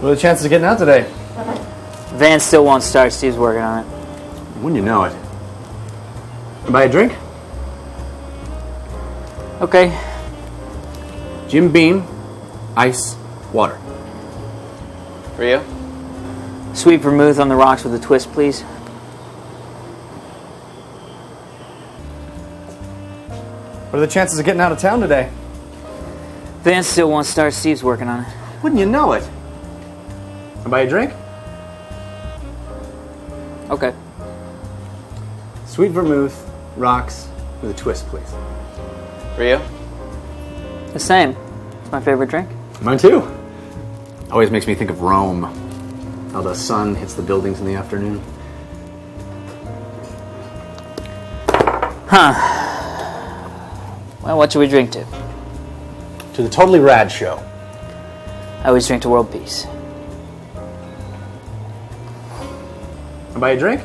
What are the chances of getting out today? Van still won't start. Steve's working on it. Wouldn't you know it? Buy a drink? Okay. Jim Beam, ice, water. For you? Sweet vermouth on the rocks with a twist, please. What are the chances of getting out of town today? Van still won't start. Steve's working on it. Wouldn't you know it? Buy a drink? Okay. Sweet vermouth, rocks, with a twist, please. For you? The same. It's my favorite drink. Mine too. Always makes me think of Rome. How the sun hits the buildings in the afternoon. Huh. Well, what should we drink to? To the Totally Rad Show. I always drink to world peace. Buy a drink?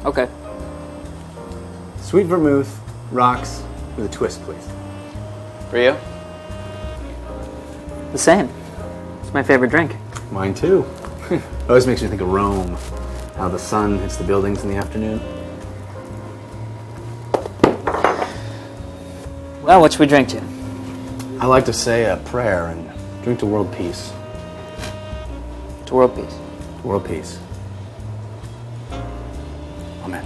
Okay. Sweet vermouth, rocks, with a twist, please. For you? The same. It's my favorite drink. Mine too. Always makes me think of Rome. How the sun hits the buildings in the afternoon. Well, what should we drink to? I like to say a prayer and drink to world peace. To world peace. World peace. Amen.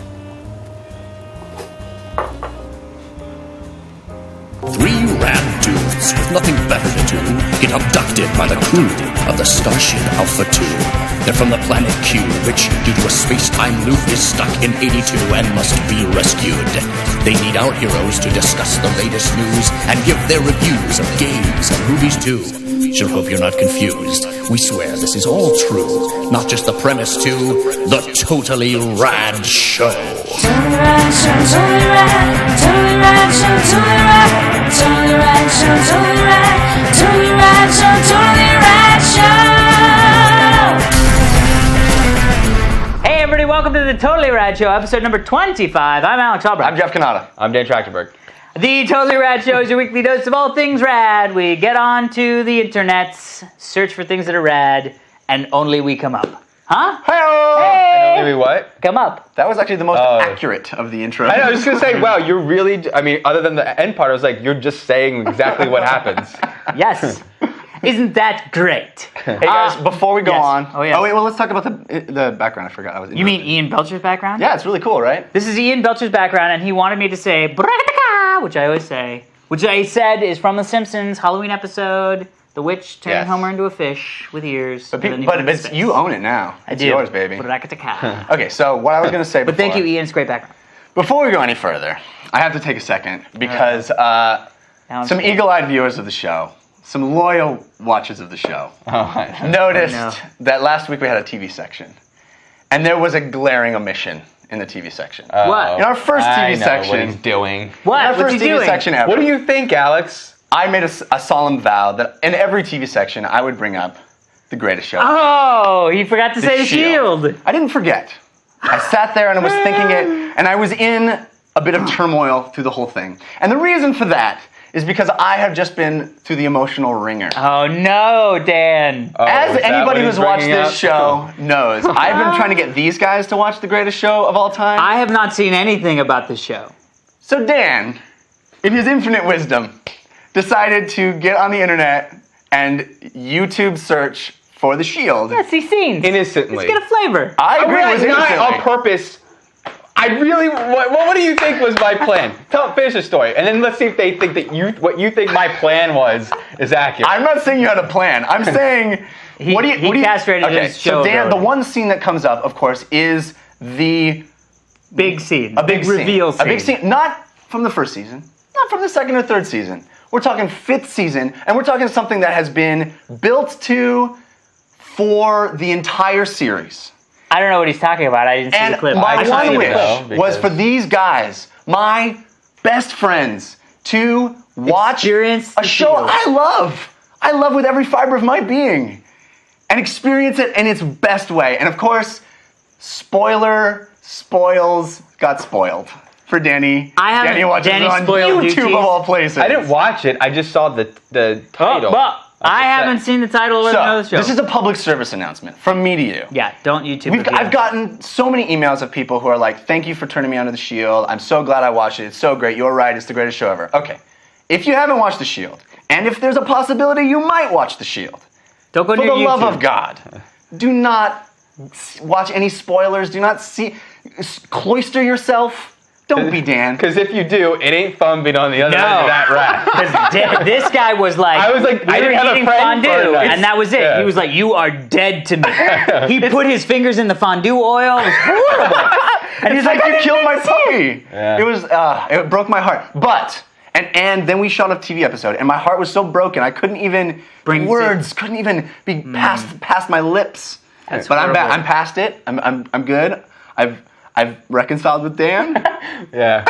Three rad dudes with nothing better to do get abducted by the crew of the Starship Alpha 2. They're from the planet Q, which, due to a space-time loop, is stuck in 82 and must be rescued. They need our heroes to discuss the latest news and give their reviews of games and movies too. Sure hope you're not confused. We swear this is all true, not just the premise to the Totally Rad Show. Totally Rad Show, Totally Rad, Totally Rad Show, Totally Rad, Totally Rad Show, Totally Rad, Totally Rad Show, Totally Rad Show. Hey everybody, welcome to the Totally Rad Show, episode number 25. I'm Alex Albright. I'm Jeff Canada. I'm Dan Trachtenberg. The Totally Rad Show is your weekly dose of all things rad. We get on to the internet, search for things that are rad, and only we come up. Huh? Hey! Maybe what? Come up. That was actually the most accurate of the intro. I know, I was just going to say, wow, you're really, I mean, other than the end part, I was like, you're just saying exactly what happens. Yes. Isn't that great? Hey guys, before we go on. Oh, yes. Oh wait, well let's talk about the background. I forgot. I was. You mean Ian Belcher's background? Yeah, it's really cool, right? This is Ian Belcher's background, and he wanted me to say, "Brakataka," which I always say, which I said is from The Simpsons Halloween episode, the witch turning Yes. Homer into a fish with ears. But, and then but you own it now. It's yours, baby. Brakataka. Okay, so what I was going to say. But thank you, Ian. It's a great background. Before we go any further, I have to take a second because Now I'm some scared. eagle-eyed viewers of the show, some loyal watchers of the show, noticed that last week we had a TV section, and there was a glaring omission in the TV section. What? In our first I TV know section, what he's doing. What? in our What's first he TV doing? section ever, What do you think, Alex? I made a solemn vow that in every TV section I would bring up the greatest show. Oh, he forgot to say the shield. I didn't forget. I sat there and I was thinking it, and I was in a bit of turmoil through the whole thing. And the reason for that is because I have just been through the emotional ringer. Oh no, Dan. As is that anybody what he's who's watched bringing this up? show knows, I've been trying to get these guys to watch the greatest show of all time. I have not seen anything about this show. So Dan, in his infinite wisdom, decided to get on the internet and YouTube search for The Shield. Let's see scenes. Innocently. Let's get a flavor. I agree Really, with not instantly. on purpose. I really, what do you think was my plan? Finish the story, and then let's see if they think that what you think my plan was is accurate. I'm not saying you had a plan. I'm saying He what do you castrated okay, his show so Dan, ability. the one scene that comes up, of course, is the Big scene. a big scene. reveal scene. A big scene, not from the first season, not from the second or third season. We're talking fifth season, and we're talking something that has been built to for the entire series. I don't know what he's talking about. I didn't see And the clip. my I just one need to wish know, was because- for these guys, my best friends, to watch Experience a the show Shield. I love with every fiber of my being, and experience it in its best way. And of course, spoils got spoiled for Danny. I haven't- Danny watches Danny it on spoiled you, YouTube Chief. of all places. I didn't watch it. I just saw the title. I haven't seen the title or the So, show. this is a public service announcement from me to you. Yeah, don't YouTube it. I've gotten so many emails of people who are like, thank you for turning me onto The Shield. I'm so glad I watched it. It's so great. You're right. It's the greatest show ever. Okay. If you haven't watched The Shield, and if there's a possibility you might watch The Shield, Don't go for near the love YouTube. of God, do not watch any spoilers. Do not cloister yourself. Don't be Dan. Because if you do, it ain't fun being on the other end of that rat. Because this guy was like, I was like, we I were didn't have a eating friend for fondue, a night. and that was it. Yeah. He was like, you are dead to me. He put his fingers in the fondue oil. It was horrible. And he's like, you killed my puppy. Yeah. It was, it broke my heart. But, and then we shot a TV episode, and my heart was so broken, I couldn't even, words couldn't even be past my lips. That's but horrible. I'm past it. I'm good. I've reconciled with Dan. Yeah.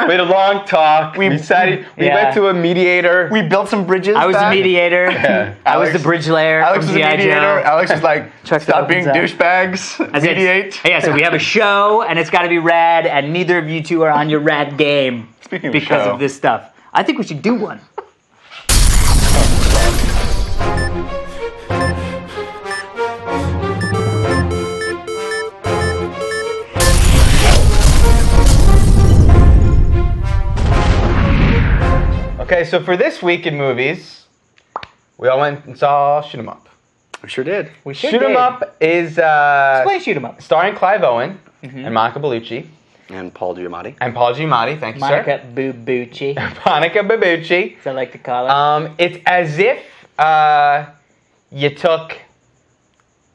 We had a long talk. We went to a mediator. We built some bridges. I was the back. mediator. Yeah. I was the bridge layer. Alex from was the G.I. mediator. Joe. Alex was like, Chuck stop being opens up. douchebags. That's it. Mediate. Yeah, so we have a show, and it's got to be rad, and neither of you two are on your rad game Speaking of because show. of this stuff. I think we should do one. Okay, so for this week in movies, we all went and saw Shoot 'em Up. We sure did. We should. Shoot 'em Up is Explain Shoot 'em Up. starring Clive Owen and Monica Bellucci And Paul Giamatti. and Paul Giamatti. Thank you, Monica Bubucci, sir. Monica Bellucci. as I like to call her. It's as if you took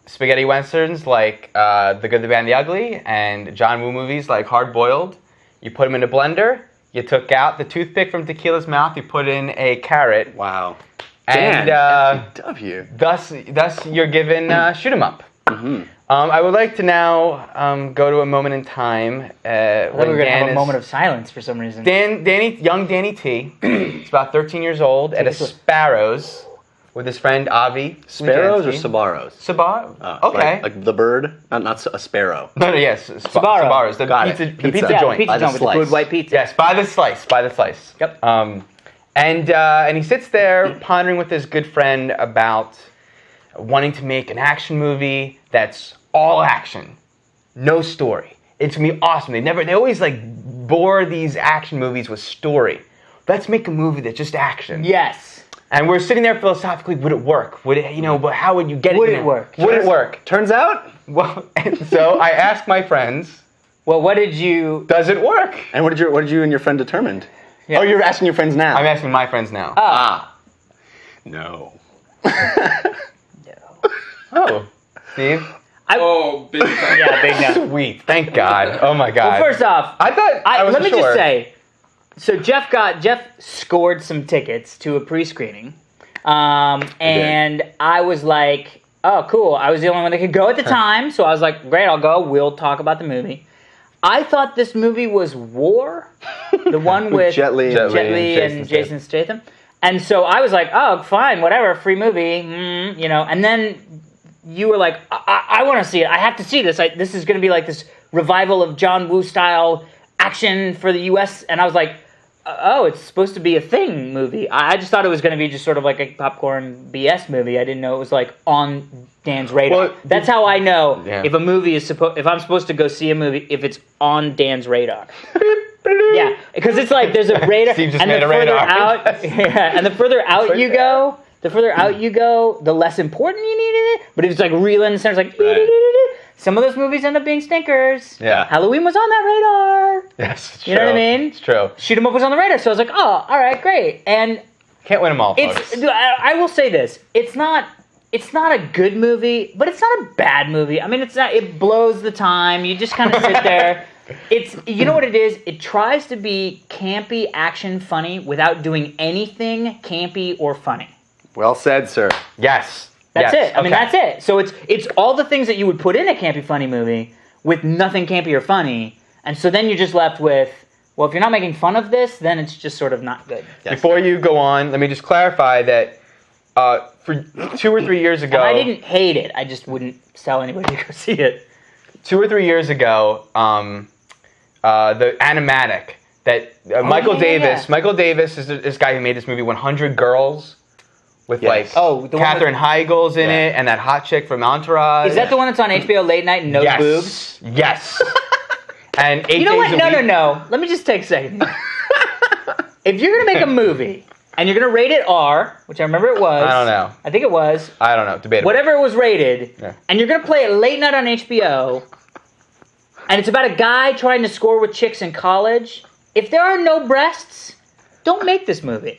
spaghetti westerns like The Good, the Bad, and the Ugly and John Woo movies like Hard Boiled. You put them in a blender. You took out the toothpick from Tequila's mouth. You put in a carrot. Wow. And W. thus you're given Shoot 'em Up. I would like to now go to a moment in time I thought we were when going to have Dan a is moment of silence for some reason. young Danny T. He's about 13 years old at a Sparrows with his friend Avi. Sparrows or Smujanski. Sabaros? Sabar? Okay. Like the bird, not a sparrow. No, yes, Sbarro. Sabaros, the Got it. pizza, the Pizza. pizza Yeah, joint. pizza By the joint with the slice. good white pizza. Yes, by the slice. Yep. And he sits there pondering with his good friend about wanting to make an action movie that's all action, no story. It's gonna be awesome. They always like bore these action movies with story. Let's make a movie that's just action. Yes. And we're sitting there philosophically, would it work? Would it, but how would you get it? Would in it there? work? Would it work? Turns out. Well, and so I asked my friends, Well, what did you... does it work? And what did you and your friend determined? Yeah. Oh, you're asking your friends now. I'm asking my friends now. No. Oh, Steve? Big time. Yeah, big no. Sweet. Thank God. Oh my God. Well, first off, I thought I let wasn't me sure. just say, so Jeff scored some tickets to a pre-screening, and I was like, oh, cool. I was the only one that could go at the time, so I was like, great, I'll go. We'll talk about the movie. I thought this movie was War, the one with Jet Li and Jason Statham. And so I was like, oh, fine, whatever, free movie, And then you were like, I want to see it. I have to see this. This is going to be like this revival of John Woo style action for the U.S. And I was like, oh, it's supposed to be a thing movie. I just thought it was going to be just sort of like a popcorn BS movie. I didn't know it was like on Dan's radar. Well, That's how I know Yeah. if a movie is if I'm supposed to go see a movie, if it's on Dan's radar. Yeah, because it's like there's a radar, Steve just and made the a further radar. out, and the further out you go, the less important you need it. But if it's like real in the center, it's like some of those movies end up being stinkers. Yeah. Halloween was on that radar. Yes, it's true. You know what I mean? It's true. Shoot 'em Up was on the radar, so I was like, oh, all right, great. And Can't win them all, folks. I will say this: it's not a good movie, but it's not a bad movie. I mean, it's not. It blows the time. You just kind of sit there. You know what it is? It tries to be campy, action, funny without doing anything campy or funny. Well said, sir. Yes. That's Yes. it. I mean, Okay. that's it. So it's all the things that you would put in a campy, funny movie with nothing campy or funny, and so then you're just left with, well, if you're not making fun of this, then it's just sort of not good. Yes. Before you go on, let me just clarify that for 2 or 3 years ago, And I didn't hate it. I just wouldn't tell anybody to go see it. 2 or 3 years ago, the animatic that Michael yeah, Davis. yeah. Michael Davis is this guy who made this movie 100 Girls with Yes. like Oh, the one Katherine Heigl's in Yeah. it, and that hot chick from Entourage. Is that the one that's on HBO late night and no yes. boobs? Yes. And 8 You know days what? a No, week. no. Let me just take a second. If you're gonna make a movie and you're gonna rate it R, which I remember it was. I don't know. I think it was. I don't know. Debatable. Whatever it was rated, Yeah. and you're gonna play it late night on HBO, and it's about a guy trying to score with chicks in college. If there are no breasts, don't make this movie.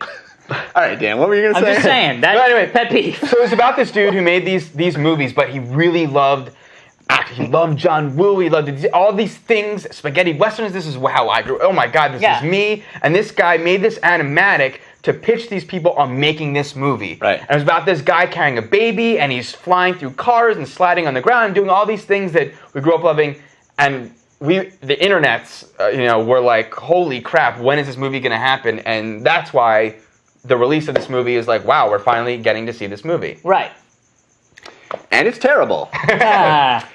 All right, Dan, what were you going to I'm say? just saying. That's No, anyway. pet peeve. So it's about this dude who made these movies, but he really loved acting. He loved John Woo. He loved all these things, spaghetti westerns. This is how I grew. Oh my God, this Yeah. is me. And this guy made this animatic to pitch these people on making this movie. Right. And it was about this guy carrying a baby, and he's flying through cars and sliding on the ground and doing all these things that we grew up loving. And the internets, were like, holy crap, when is this movie going to happen? And that's why the release of this movie is like, wow, we're finally getting to see this movie. Right. And it's terrible. Ah,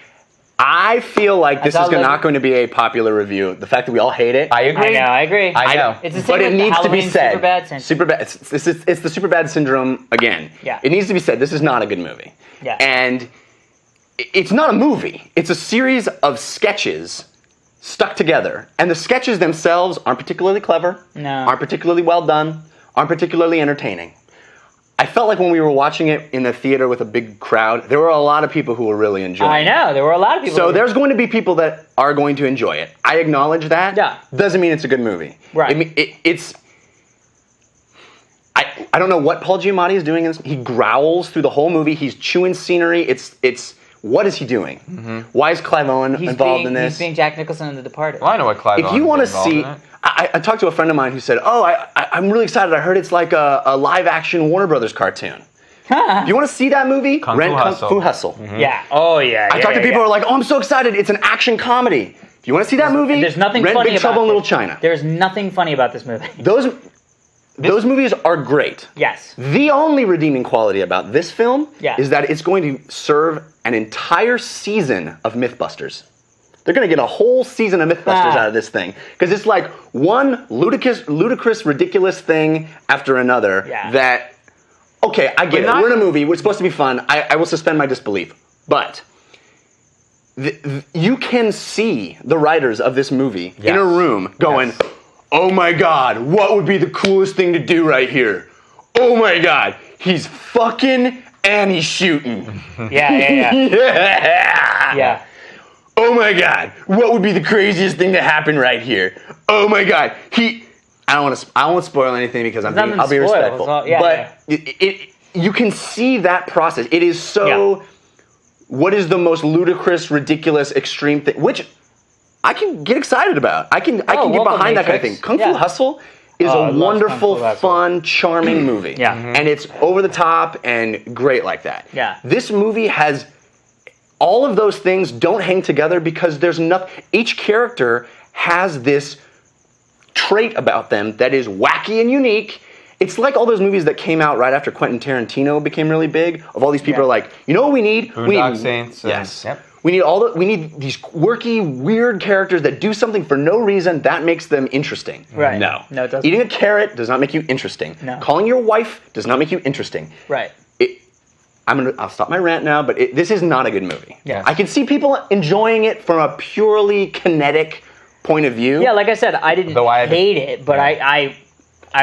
I feel like this That's is all not going to be a popular review. The fact that we all hate it. I agree. I agree. I know. It's the same But with it the needs to be Halloween said. Superbad syndrome. Superbad. It's the Superbad syndrome again. Yeah. It needs to be said. This is not a good movie. Yeah. And it's not a movie. It's a series of sketches stuck together. And the sketches themselves aren't particularly clever. No. Aren't particularly well done. Aren't particularly entertaining. I felt like when we were watching it in the theater with a big crowd, there were a lot of people who were really enjoying it. I know. There were a lot of people. So who- there's going to be people that are going to enjoy it. I acknowledge that. Yeah. Doesn't mean it's a good movie. Right. It's. I don't know what Paul Giamatti is doing. He growls through the whole movie. He's chewing scenery. It's. What is he doing? Why is Clive Owen he's involved being, in this? He's being Jack Nicholson in The Departed. Well, I know what Clive If you Owen's want to involved see, in it. I talked to a friend of mine who said, "Oh, I'm really excited. I heard it's like a live action Warner Brothers cartoon. If you want to see that movie, Kung rent Fu Kung Hustle. Fu Hustle." Yeah. Oh, yeah. I talked to people who are like, "Oh, I'm so excited! It's an action comedy. If you want to see that movie, There's nothing rent funny Big about Trouble in this. Little China." There's nothing funny about this movie. Those movies are great. Yes. The only redeeming quality about this film Yeah. is that it's going to serve an entire season of Mythbusters. They're going to get a whole season of Mythbusters out of this thing. Because it's like one ludicrous, ridiculous thing after another Yeah. that, okay, I get it. not- We're in a movie. We're supposed to be fun. I will suspend my disbelief. But you can see the writers of this movie in a Yes. room going, Yes. "Oh my God, what would be the coolest thing to do right here? Oh my God, he's fucking and he's shooting. Yeah, yeah, yeah. Yeah. Yeah. Oh my God, what would be the craziest thing to happen right here? Oh my God, I won't spoil anything because I'll be nothing to spoil. respectful. It's all- yeah, but you can see that process. It is so. What is the most ludicrous, ridiculous, extreme thing? Which I can get excited about. I can get Welcome, behind that kind of Matrix. thing. Kung Fu Yeah. Hustle is Oh, I a love wonderful, Kung Fu Hustle. fun, charming movie. Yeah. And it's over the top and great like that. Yeah. This movie has all of those things don't hang together because there's nothing. Each character has this trait about them that is wacky and unique. It's like all those movies that came out right after Quentin Tarantino became really big. Of all these people Yeah. are like, you know what we need? We Boondock need Saints. Yes. Yep. We need these quirky, weird characters that do something for no reason that makes them interesting. Right. No. No, it doesn't. Eating a carrot does not make you interesting. No. Calling your wife does not make you interesting. Right. I'll stop my rant now, but this is not a good movie. Yeah. I can see people enjoying it from a purely kinetic point of view. Yeah, like I said, I didn't Though I haven't- hate it, but I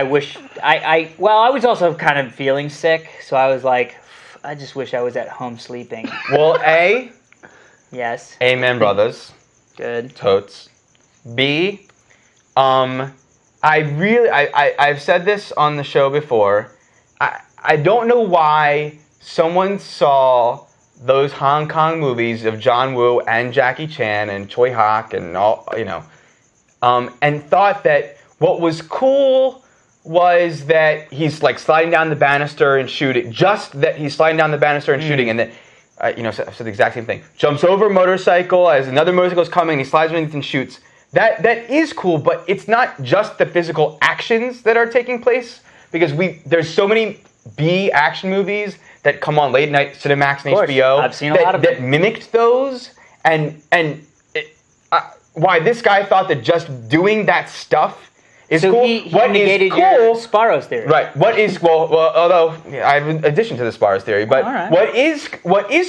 wish I was also kind of feeling sick, so I was like, I just wish I was at home sleeping. Well, A, Yes. amen, brothers. Good. Totes. B, I've said this on the show before. I don't know why someone saw those Hong Kong movies of John Woo and Jackie Chan and Choi Hak and all, and thought that what was cool was that he's like sliding down the banister and shooting. Just that he's sliding down the banister and shooting, and that I said the exact same thing. Jumps over a motorcycle as another motorcycle is coming, and he slides underneath and shoots. That is cool, but it's not just the physical actions that are taking place, because there's so many B action movies that come on late night Cinemax and Of course. HBO I've seen a lot of that them. mimicked those, and why this guy thought that just doing that stuff is So cool. he What is negated cool? your Sparrow's theory. Right. What is although I have an addition to the Sparrows theory, but All right. what is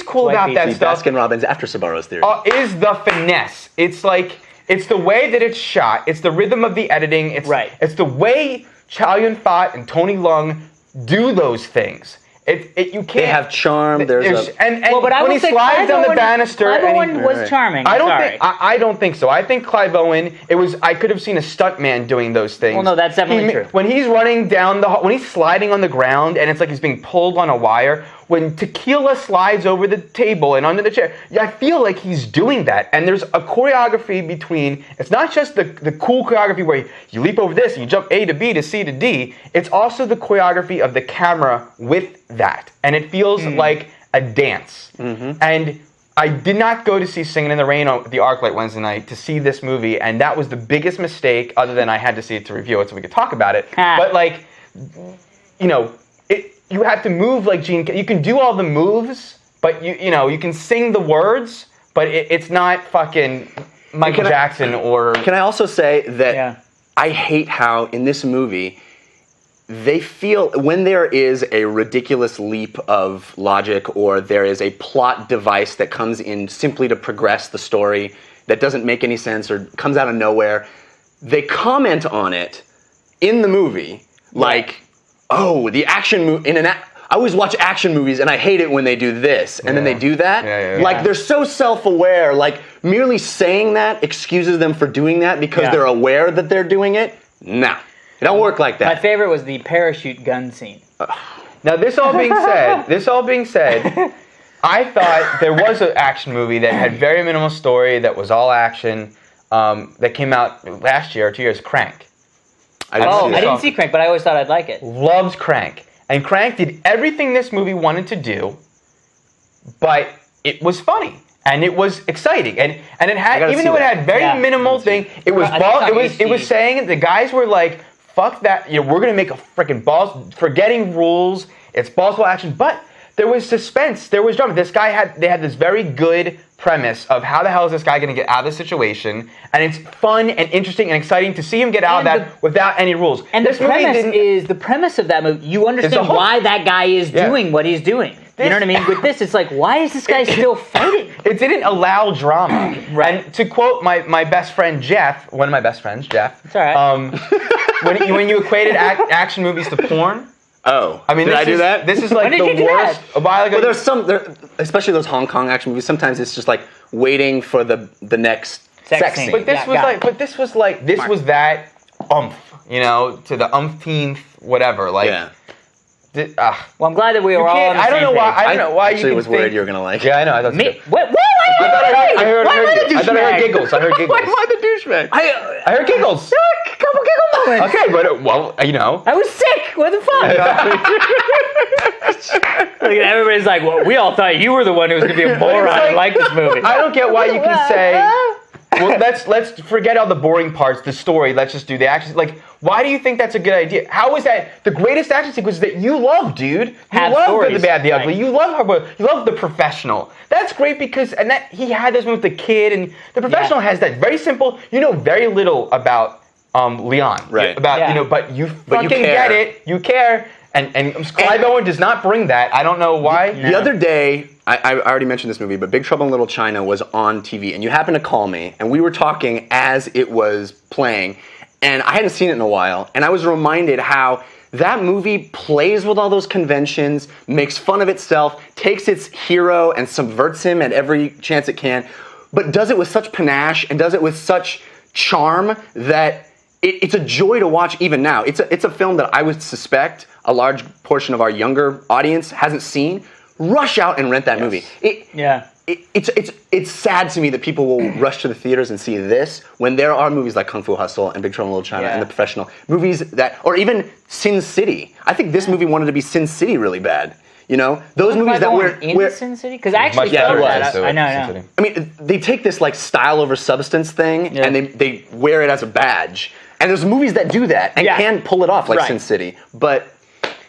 cool White about people. that The stuff Baskin Robbins after Sabaro's theory. is the finesse. It's like it's the way that it's shot. It's the rhythm of the editing. It's Right. It's the way Chow Yun-fat and Tony Leung do those things. You can't. They have charm. There's a and Well, but I when will he say slides Clive down the Owen, banister, Clive and Owen was charming. I don't Sorry. think I don't think so. I think Clive Owen. I could have seen a stuntman doing those things. Well, no, that's definitely true. When he's running down when he's sliding on the ground and it's like he's being pulled on a wire. When Tequila slides over the table and under the chair, I feel like he's doing that. And there's a choreography between. It's not just the cool choreography where you leap over this and you jump A to B to C to D. It's also the choreography of the camera with that, and it feels like a dance. And I did not go to see Singing in the Rain at the ArcLight Wednesday night to see this movie, and that was the biggest mistake, other than I had to see it to review it so we could talk about it. But like, you have to move like Gene. You can do all the moves, but you can sing the words, but it's not fucking Michael Jackson or. Can I also say that Yeah. I hate how in this movie they feel when there is a ridiculous leap of logic or there is a plot device that comes in simply to progress the story that doesn't make any sense or comes out of nowhere, they comment on it in the movie like, oh, the action movie I always watch action movies and I hate it when they do this and then they do that. Yeah. Like they're so self-aware, like merely saying that excuses them for doing that because they're aware that they're doing it. Nah. It don't work like that. My favorite was the parachute gun scene. Now, this all being said, I thought there was an action movie that had very minimal story, that was all action, that came out last year or 2 years, Crank. I didn't see Crank, but I always thought I'd like it. Loves Crank. And Crank did everything this movie wanted to do, but it was funny. And it was exciting, and it had, even though it had very minimal thing, it was it was saying the guys were like, fuck that, we're gonna make a freaking balls, forgetting rules, it's balls to action, but there was suspense, there was drama. They had this very good premise of how the hell is this guy gonna get out of this situation, and it's fun and interesting and exciting to see him get out of that without any rules. And the premise of that movie, you understand why that guy is doing what he's doing. You know what I mean? With this, it's like, why is this guy still fighting? It didn't allow drama. Right. And to quote my best friend Jeff, one of my best friends, Jeff. It's all right. When you equated action movies to porn. Oh, I mean, did I do that? This is like the worst. A while ago. Well, especially those Hong Kong action movies. Sometimes it's just like waiting for the next sex scene. But this was that umph, to the umpteenth whatever. Like, well, I'm glad that we were all on the I don't same know why. page. I don't know why Actually, was worried you were gonna like. Yeah, I know. I thought. Me? What? I thought I heard giggles. I heard giggles. Why am I the douchebag? I heard giggles. A couple giggle moments. Okay, but I was sick. What the fuck? Everybody's like, well, we all thought you were the one who was going to be a moron and like this movie. I don't get why you can say, well, let's forget all the boring parts, the story, let's just do the action. Like, why do you think that's a good idea? How is that the greatest action sequence that you love, dude? You love the bad, the ugly. You love you love The Professional. That's great because, and that he had this one with the kid, and The Professional has that very simple, very little about Leon. Right. But you fucking get it. You care. And Clive Owen does not bring that. I don't know why. The other day, I already mentioned this movie, but Big Trouble in Little China was on TV, and you happened to call me, and we were talking as it was playing, and I hadn't seen it in a while, and I was reminded how that movie plays with all those conventions, makes fun of itself, takes its hero and subverts him at every chance it can, but does it with such panache and does it with such charm that it's a joy to watch even now. It's a film that I would suspect a large portion of our younger audience hasn't seen. Rush out and rent that movie. It's sad to me that people will rush to the theaters and see this when there are movies like Kung Fu Hustle and Big Trouble in Little China and The Professional. Movies that, or even Sin City. I think this movie wanted to be Sin City really bad. Those movies that were in Sin City, because I actually thought that. I know. I mean, they take this like style over substance thing and they wear it as a badge. And there's movies that do that and can pull it off, like Sin City. But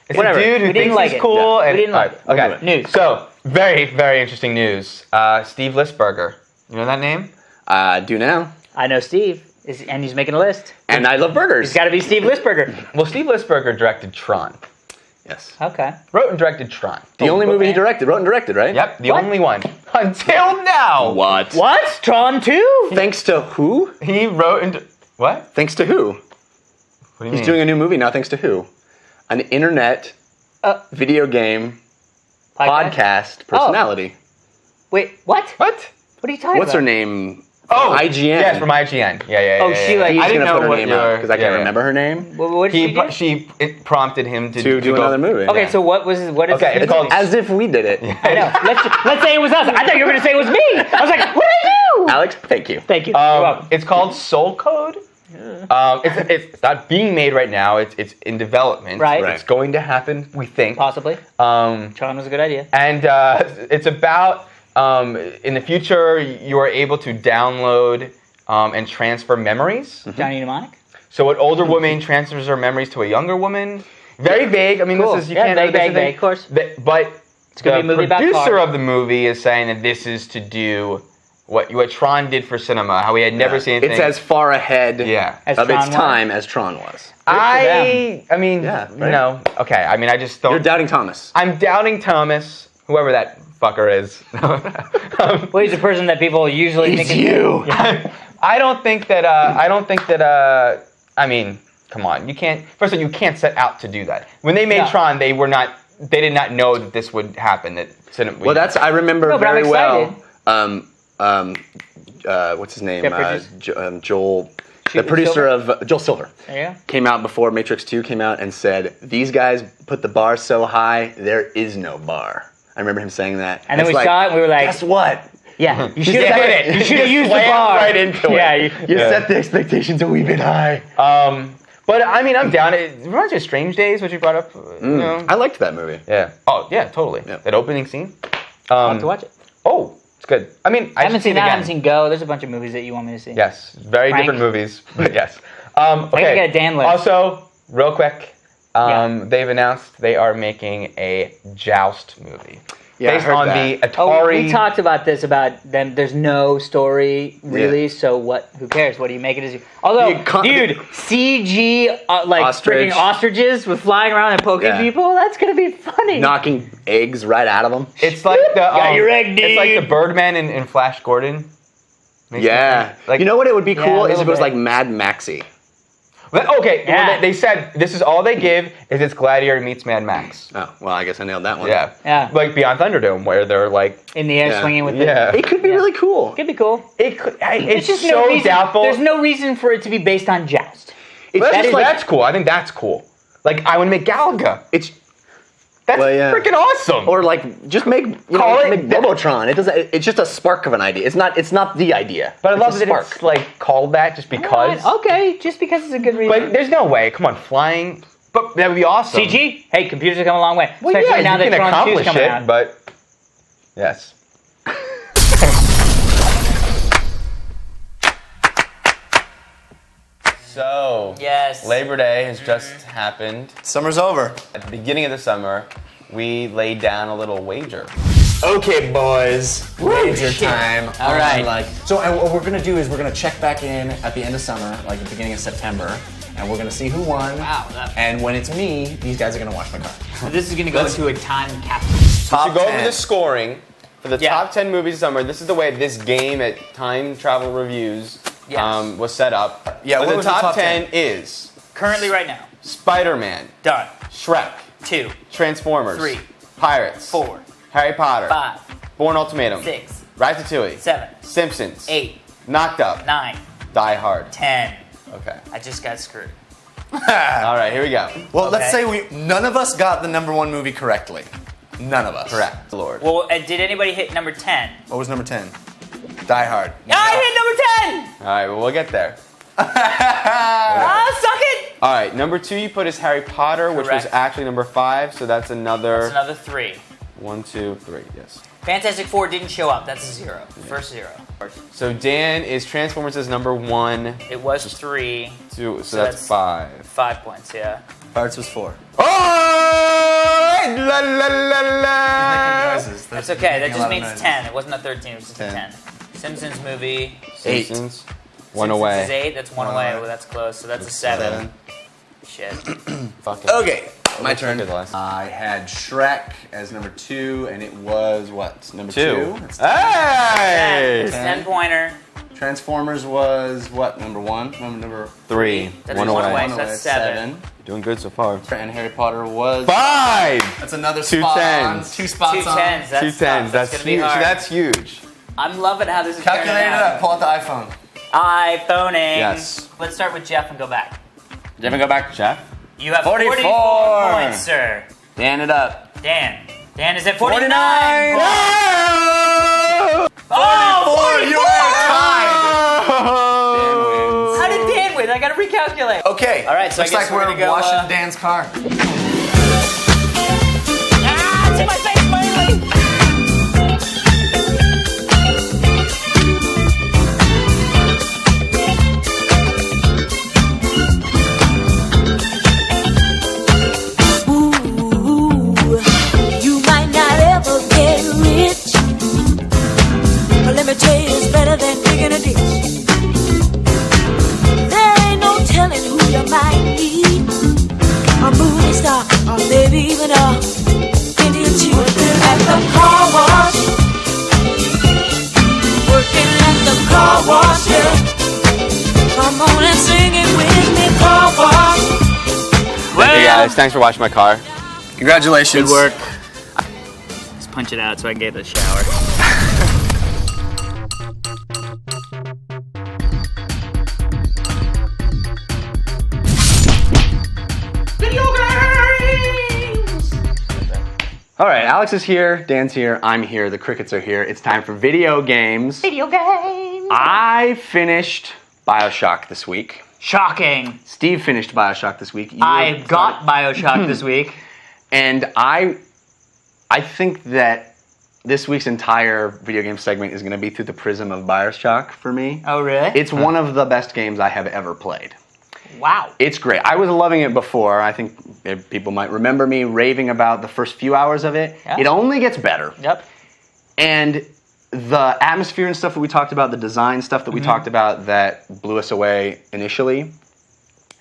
it's whatever. a dude who thinks he's cool. We didn't like it. Okay. News. So, very, very interesting news. Steve Lisberger. You know that name? I do now. I know Steve. And he's making a list. And I love burgers. He's got to be Steve Lisberger. Well, Steve Lisberger directed Tron. Yes. Okay. Wrote and directed Tron. The only movie he directed, wrote and directed, right? Yep, the What? only one. Until now. What? What? Tron 2? Thanks to who? He wrote and... What? Thanks to who? What do you He's mean? doing a new movie now, thanks to who? An internet video game podcast personality. Wait, what? What? What are you talking What's about? her name? Oh, IGN. Yes, from IGN. Yeah. Oh, she, like- He's I didn't gonna know put her what name your- out because I can't yeah. remember her name. What did she do? It prompted him to To do go- another movie. Okay, Yeah. so what is Okay, his it's called movie? As if we did it. I know. Let's say it was us. I thought you were going to say it was me. I was like, what did I do? Alex, thank you. Thank you. You're welcome. It's called Soul Code. It's not being made right now. It's in development. Right. Right. It's going to happen, we think. Possibly. Um, Tron was a good idea. and it's about in the future you are able to download and transfer memories. Johnny Mnemonic? So an older woman transfers her memories to a younger woman. Very vague. I mean, Cool. this is you Yeah, can't vague, this is vague, vague, of course. But gonna the be a movie about producer cars. of the movie is saying that this is to do what Tron did for cinema. How we had never seen anything. It's as far ahead Yeah. As of Tron its was. time as Tron was. I mean, Yeah, you right. know, okay. I mean, I just You're don't. doubting Thomas. I'm doubting Thomas, whoever that fucker is. Well, he's a person that people usually think you. I don't think that. I mean, come on. You can't. First of all, you can't set out to do that. When they made No. Tron, they were not. They did not know that this would happen. That cinema. Well, that's I remember No, but I'm very well. excited. What's his name? Yeah, produce. Joel, the Shoot, producer Silver? of Joel Silver. There you go. Came out before Matrix 2 came out and said, "These guys put the bar so high, there is no bar." I remember him saying that. And then It's we saw it and we were like, "Guess what? yeah, you should did have it. You should have used the Slammed bar. right into Yeah, it. you- You set the expectations a wee bit high." But I mean, I'm down. It reminds me of Strange Days, which you brought up. You know? I liked that movie. Yeah. Oh, yeah, totally. Yeah. That opening scene. I'll have to watch it. Oh, it's good. I mean, I haven't should seen it that. I again. haven't seen Go. There's a bunch of movies that you want me to see. Yes, very Frank. different movies, but yes. I Okay. get a Dan list. Also, real quick, Yeah. they've announced they are making a Joust movie Yeah, I based heard on that. the Oh, Atari. we talked about this about them. There's no story really, so what? Who cares? What do you make it as? Although, dude, CG like Ostrich. freaking ostriches with flying around and poking Yeah. people. That's gonna be funny. Knocking eggs right out of them. It's like the Got your egg, it's like the dude. Birdman in Flash Gordon. Makes Yeah. me think. Like, you know what it would be Yeah, cool a is if it was little like Mad Maxy. Okay, well, Yeah. they said this is all they give is it's Gladiator meets Mad Max. Oh, well, I guess I nailed that one. Yeah. Yeah. Like Beyond Thunderdome, where they're like, In the air, Yeah. swinging with yeah. It could be really cool. Could be cool. It's just so no reason, doubtful. There's no reason for it to be based on Joust. It's That's, just like that's cool. I think that's cool. Like, I would make Galaga. it's That's Well, yeah. freaking awesome. or like just make Call it- make Bobotron. It doesn't. It's just a spark of an idea. It's not the idea. but I It's love a that spark. it's like called that just because. Alright, okay, just because it's a good reason. But there's no way. Come on, flying. But that would be awesome. CG? Hey, computers have come a long way. Well, Especially yeah, now you that can Tron 2's accomplish coming it, out. but yes. So, Yes. Labor Day has just happened. Summer's over. At the beginning of the summer, we laid down a little wager. Okay, boys. Wager shit. time. All right. And what we're gonna do is we're gonna check back in at the end of summer, like the beginning of September, and we're gonna see who won. Wow, And when it's me, these guys are gonna wash my car. So this is going to go into a time capsule. To go over the scoring for the Yeah. top 10 movies of summer, this is the way this game at Time Travel Reviews Yes. was set up. Yeah, But what the was the top, top 10 10? is Currently, right now. Spider-Man, Done. Shrek, 2, Transformers, 3, Pirates, 4, Harry Potter, 5, Born Ultimatum, 6, Ratatouille, 7, Simpsons, 8, Knocked Up, 9, Die Hard. 10. Okay. I just got screwed. All right, here we go. Well, let's Okay. say none of us got the number one movie correctly. None of us. Correct, Lord. Well, did anybody hit number 10? What was number 10? Die Hard. I hit number 10! All right, well, we'll get there. Ah, suck it! All right, number 2 you put is Harry Potter, which was Correct. actually number 5, so that's another That's another 3. 1, 2, 3, yes. Fantastic Four didn't show up. That's a 0. First 0. So Dan is Transformers as number 1, It was 3. 2, so So that's that's- 5. 5 points, yeah. Pirates was 4. Oh! La, la, la, la. That's okay. That just means 10. It wasn't a 13. It was just a 10. Simpsons movie. Simpsons. One Since away. This is 8. That's one away. Well, that's close. So that's a 7. Shit. Fuck it. Okay, my turn. Look at the last- I had Shrek as number 2, and it was what? Number 2? It's Hey! 10-pointer. Transformers was what? Number 1? Number 3. That's One one away. away. So that's 7. You're doing good so far. And Harry Potter was 5! That's another Two spot tens. on. 2 spots 2 on. 10s. That's 2 tough. tens. That's gonna be huge. hard. That's huge. I'm loving how this is Calculate turning it out. up. Pull out the iPhone. iPhoning. Yes. Let's start with Jeff and go back. Did we go back, Jeff? You have 44 44 points, sir. Dan it up. Dan is at 49. 49. Oh, 44! You are tied. Dan wins. How did Dan win? I gotta recalculate. Okay. All right, so I looks guess like we're we're gonna go, washing Dan's car. Ah, it's in my face, finally. Ooh, you might not ever get rich, but let me tell you, it's better than digging a ditch. There ain't no telling who you might meet, a movie star, or maybe even a Indian chief. Working at the car wash, working at the car wash, yeah. Come on and sing it with me, car wash. Hey guys, thanks for washing my car. Congratulations. Good work. Let's punch it out so I can get the shower. All right, Alex is here, Dan's here, I'm here, the crickets are here. It's time for video games. Video games. I finished BioShock this week. Shocking. Steve finished BioShock this week. You I got BioShock this week. And I think that this week's entire video game segment is going to be through the prism of BioShock for me. Oh, really? It's one of the best games I have ever played. Wow. It's great. I was loving it before. I think people might remember me raving about the first few hours of it. Yeah. It only gets better. Yep. And the atmosphere and stuff that we talked about, the design stuff that we talked about that blew us away initially,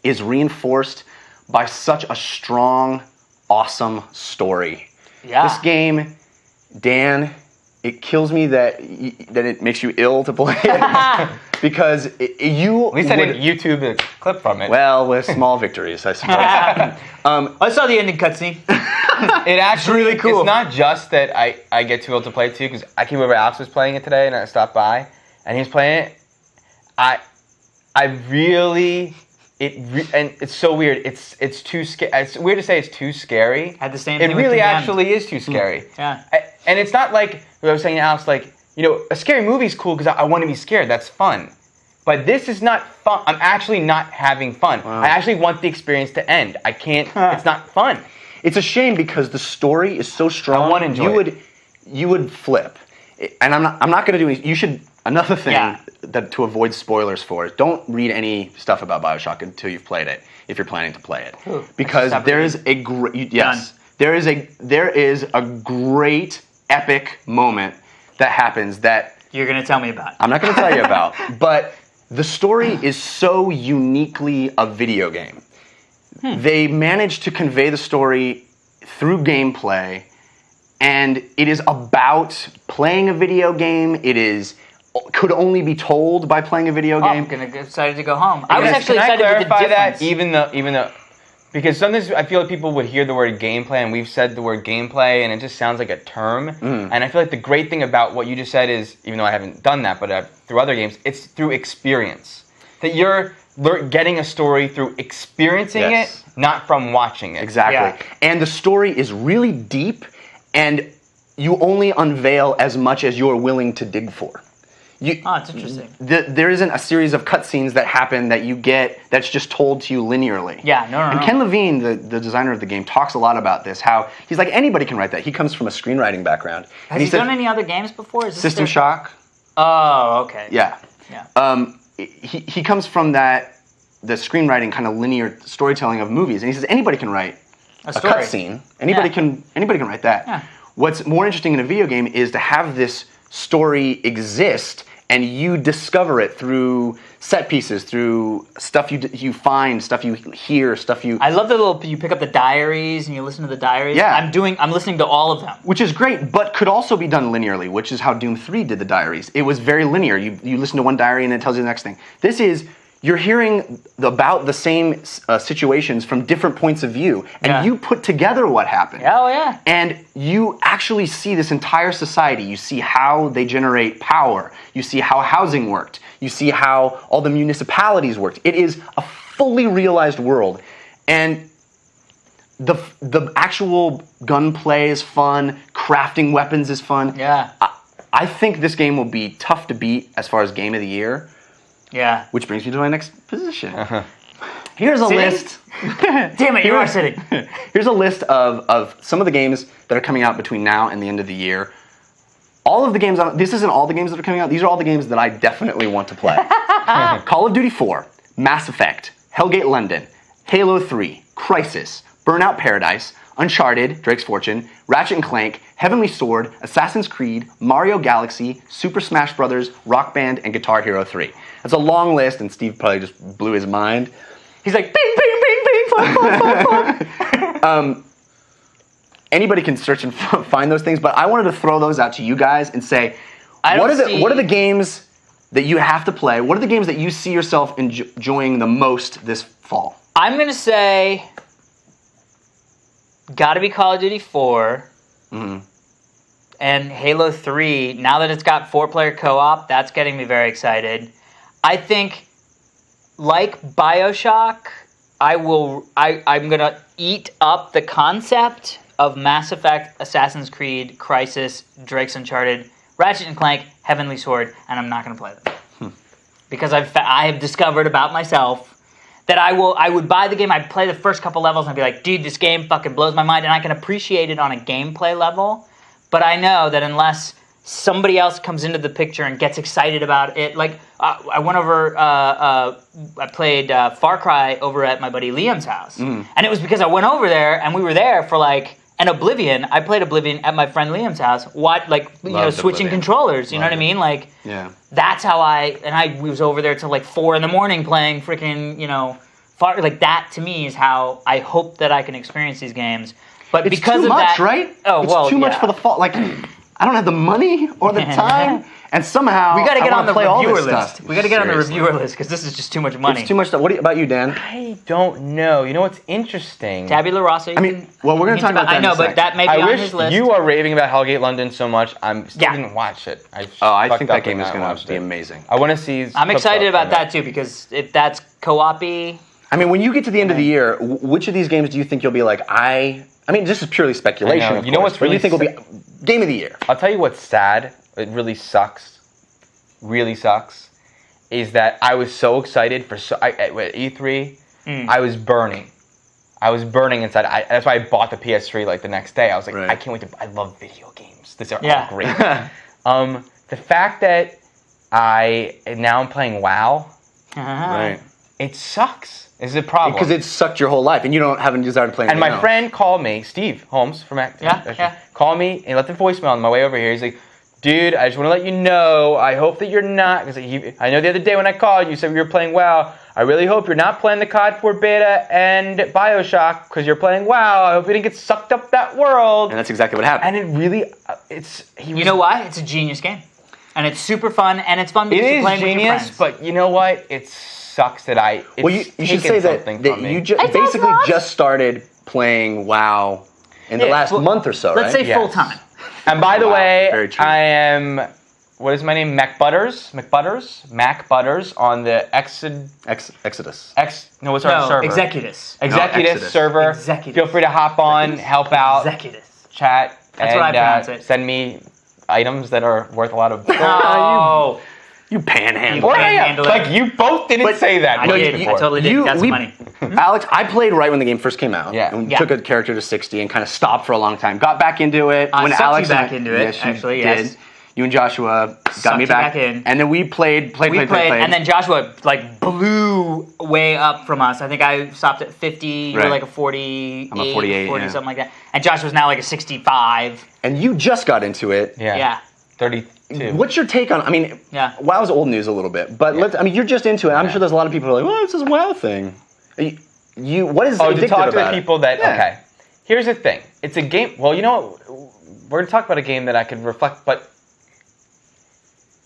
is reinforced by such a strong, awesome story. Yeah. This game, Dan, it kills me that it makes you ill to play it. Because you At least I didn't YouTube a clip from it. Well, with small victories, I suppose. I saw the ending cutscene. It actually really cool. It's not just that I get too old to play it too, because I came over, Alex was playing it today, and I stopped by, and he was playing it. I really, and it's so weird. It's too scary. It's weird to say it's too scary. Had the same It thing with really Condemned. actually is too scary. Yeah. And it's not like what I was saying to Alex, like, you know, a scary movie's cool because I want to be scared. That's fun. But this is not fun. I'm actually not having fun. I actually want the experience to end. I can't. It's not fun. It's a shame because the story is so strong. I wanna enjoy you would flip. And I'm not going to do any. You should. Another thing that to avoid spoilers for is don't read any stuff about BioShock until you've played it. If you're planning to play it, because there is a great there is a great epic moment that happens that You're going to tell me about. I'm not going to tell you about, but the story is so uniquely a video game. They managed to convey the story through gameplay, and it is about playing a video game. Could only be told by playing a video game. I'm going to get excited to go home. I was Can actually I excited with the clarify difference. that even though because sometimes I feel like people would hear the word gameplay, and we've said the word gameplay, and it just sounds like a term. And I feel like the great thing about what you just said is, even though I haven't done that, but through other games, it's through experience. That you're getting a story through experiencing Yes. it, not from watching it. Exactly. Yeah. And the story is really deep, and you only unveil as much as you're willing to dig for. Oh, it's interesting. There isn't a series of cutscenes that happen that you get that's just told to you linearly. Yeah, no. And Ken Levine, the designer of the game, talks a lot about this, how he's like, anybody can write that. He comes from a screenwriting background. Has he done any other games before? Is this System their- Shock? Oh, okay. Yeah. Yeah. He comes from the screenwriting kind of linear storytelling of movies, and he says anybody can write a story. cutscene. Anybody can write that. Yeah. What's more interesting in a video game is to have this story exist and you discover it through set pieces, through stuff you find, stuff you hear, stuff you... I love you pick up the diaries and you listen to the diaries. Yeah. I'm listening to all of them. Which is great, but could also be done linearly, which is how Doom 3 did the diaries. It was very linear. You listen to one diary and it tells you the next thing. This is, you're hearing about the same situations from different points of view, and you put together what happened. Oh, yeah. And you actually see this entire society. You see how they generate power. You see how housing worked. You see how all the municipalities worked. It is a fully realized world. And the actual gunplay is fun. Crafting weapons is fun. Yeah. I think this game will be tough to beat as far as Game of the Year. Yeah. Which brings me to my next position. Here's a list. Damn it, you are sitting. Here's a list of some of the games that are coming out between now and the end of the year. All of the games, this isn't all the games that are coming out. These are all the games that I definitely want to play. Call of Duty 4, Mass Effect, Hellgate London, Halo 3, Crysis, Burnout Paradise, Uncharted, Drake's Fortune, Ratchet & Clank, Heavenly Sword, Assassin's Creed, Mario Galaxy, Super Smash Bros., Rock Band, and Guitar Hero 3. That's a long list, and Steve probably just blew his mind. He's like, bing, bing, bing, bing, fuck. Anybody can search and find those things, but I wanted to throw those out to you guys and say, what are the games that you have to play? What are the games that you see yourself enjoying the most this fall? I'm going to say, gotta be Call of Duty 4. Mm-hmm. And Halo 3, now that it's got 4-player co-op, that's getting me very excited. I think, like BioShock, I'm going to eat up the concept of Mass Effect, Assassin's Creed, Crysis, Drake's Uncharted, Ratchet & Clank, Heavenly Sword, and I'm not going to play them. Because I have discovered about myself that I would buy the game, I'd play the first couple levels, and I'd be like, dude, this game fucking blows my mind, and I can appreciate it on a gameplay level, but I know that unless somebody else comes into the picture and gets excited about it, like, I went over, I played Far Cry over at my buddy Liam's house, and it was because I went over there, and we were there for, like, and Oblivion, I played Oblivion at my friend Liam's house, switching controllers, you know what I mean? Like, that's how I was over there till like 4 in the morning playing freaking, like that to me is how I hope that I can experience these games. But It's because too of much, that, right? Oh, it's well, too much for the fall. Like, I don't have the money or the time, and somehow we got to get on the reviewer list. Stuff. We got to get on the reviewer list because this is just too much money. It's too much stuff. What about you, Dan? I don't know. You know what's interesting? Tabula Rasa. We're going to talk about that. I know, but that may be on wish his list. you are raving about Hellgate London so much. I still didn't watch it. I think that game is going to be amazing. I want to see. I'm excited about that too because if that's co-op-y. I mean, when you get to the end of the year, which of these games do you think you'll be like, I mean, this is purely speculation. Of you know course, what's what do really you think will be game of the year? I'll tell you what's sad. It really sucks. Is that I was so excited for at E3. I was burning. Inside. That's why I bought the PS3 like the next day. I was like, I can't wait I love video games. These are all great. The fact that now I'm playing WoW. Right. It sucks. Is a problem because it sucked your whole life, and you don't have a desire to play. And my friend called me, Steve Holmes from called me and left a voicemail on my way over here. He's like, dude, I just want to let you know, I hope that you're not, because I know the other day when I called, you said you were playing WoW. I really hope you're not playing the COD 4 beta and BioShock, because you're playing WoW. I hope you didn't get sucked up that world. And that's exactly what happened. And it really, you know why? It's a genius game. And it's super fun, and it's fun because you're playing with your friends. But you know what? It sucks that you should say that you basically just started playing WoW in the last month or so, right? Let's say full time. And by the way, very true. I am, what is my name? Mac Butters on the Exodus. What's our server? Executus server. Executus. Feel free to hop on, help out, chat, That's what I pronounce it. Send me items that are worth a lot of. Oh, you panhandle. Like you both didn't say that. I totally did. That's funny. Alex, I played right when the game first came out. Yeah. And took a character to 60 and kind of stopped for a long time. Got back into it. When Alex back into it. Yes. You and Joshua got me back in. And then we played. And then Joshua blew way up from us. I think I stopped at 50. You were like a 48. I'm a 48, 40, something like that. And Joshua's now like a 65. And you just got into it. Yeah. 30. too. What's your take on? I mean, Yeah. WoW's old news a little bit, but you're just into it. I'm sure there's a lot of people who are like, "Well, it's this WoW thing." What is to addictive talk to the about it? people that Yeah. okay. Here's the thing. It's a game. Well, you know, we're gonna talk about a game that I could reflect, but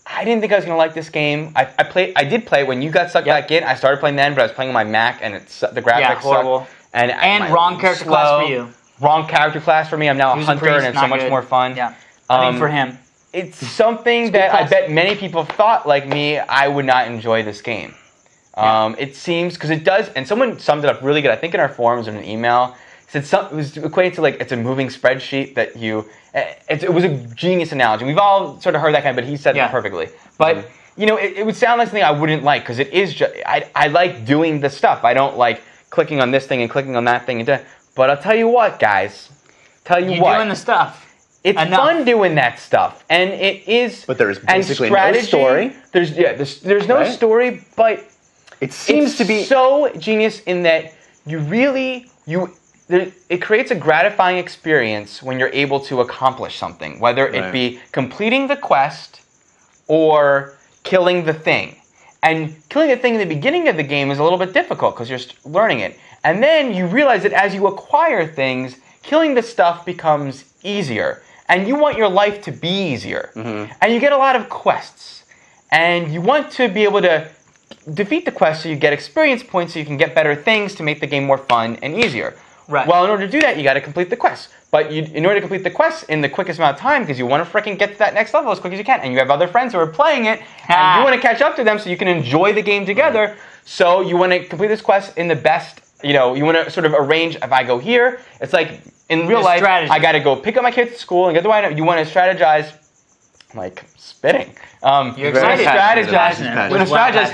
I didn't think I was gonna like this game. I did play it when you got sucked back in. I started playing then, but I was playing on my Mac, and the graphics horrible. sucked. And wrong character class for you. Wrong character class for me. I'm now a Who's hunter, priest, and it's not so much good. more fun. Yeah. I mean, for him. It's something that I class. bet many people thought, like me, I would not enjoy this game. It seems, because it does, and someone summed it up really good, I think in our forums or in an email, said it was equated to like, it's a moving spreadsheet that it was a genius analogy. We've all sort of heard that kind, but he said it perfectly. But, you know, it would sound like something I wouldn't like, because it is just, I like doing the stuff. I don't like clicking on this thing and clicking on that thing. But I'll tell you what, guys. You're doing the stuff. It's fun doing that stuff, and it is. But there's and basically strategy, no story. There's no story, but it seems it's to be so genius in that it creates a gratifying experience when you're able to accomplish something, whether it be completing the quest or killing the thing. And killing the thing in the beginning of the game is a little bit difficult because you're learning it. And then you realize that as you acquire things, killing the stuff becomes easier. And you want your life to be easier. Mm-hmm. And you get a lot of quests. And you want to be able to defeat the quest so you get experience points so you can get better things to make the game more fun and easier. Right. Well, in order to do that, you got to complete the quest. But in order to complete the quest in the quickest amount of time, because you want to freaking get to that next level as quick as you can, and you have other friends who are playing it, and you want to catch up to them so you can enjoy the game together. So you want to complete this quest in the best, you want to sort of arrange, if I go here, it's like in real life, strategy. I got to go pick up my kids at school and get the way you want to strategize, like spitting. You're excited. Strategize. You want to strategize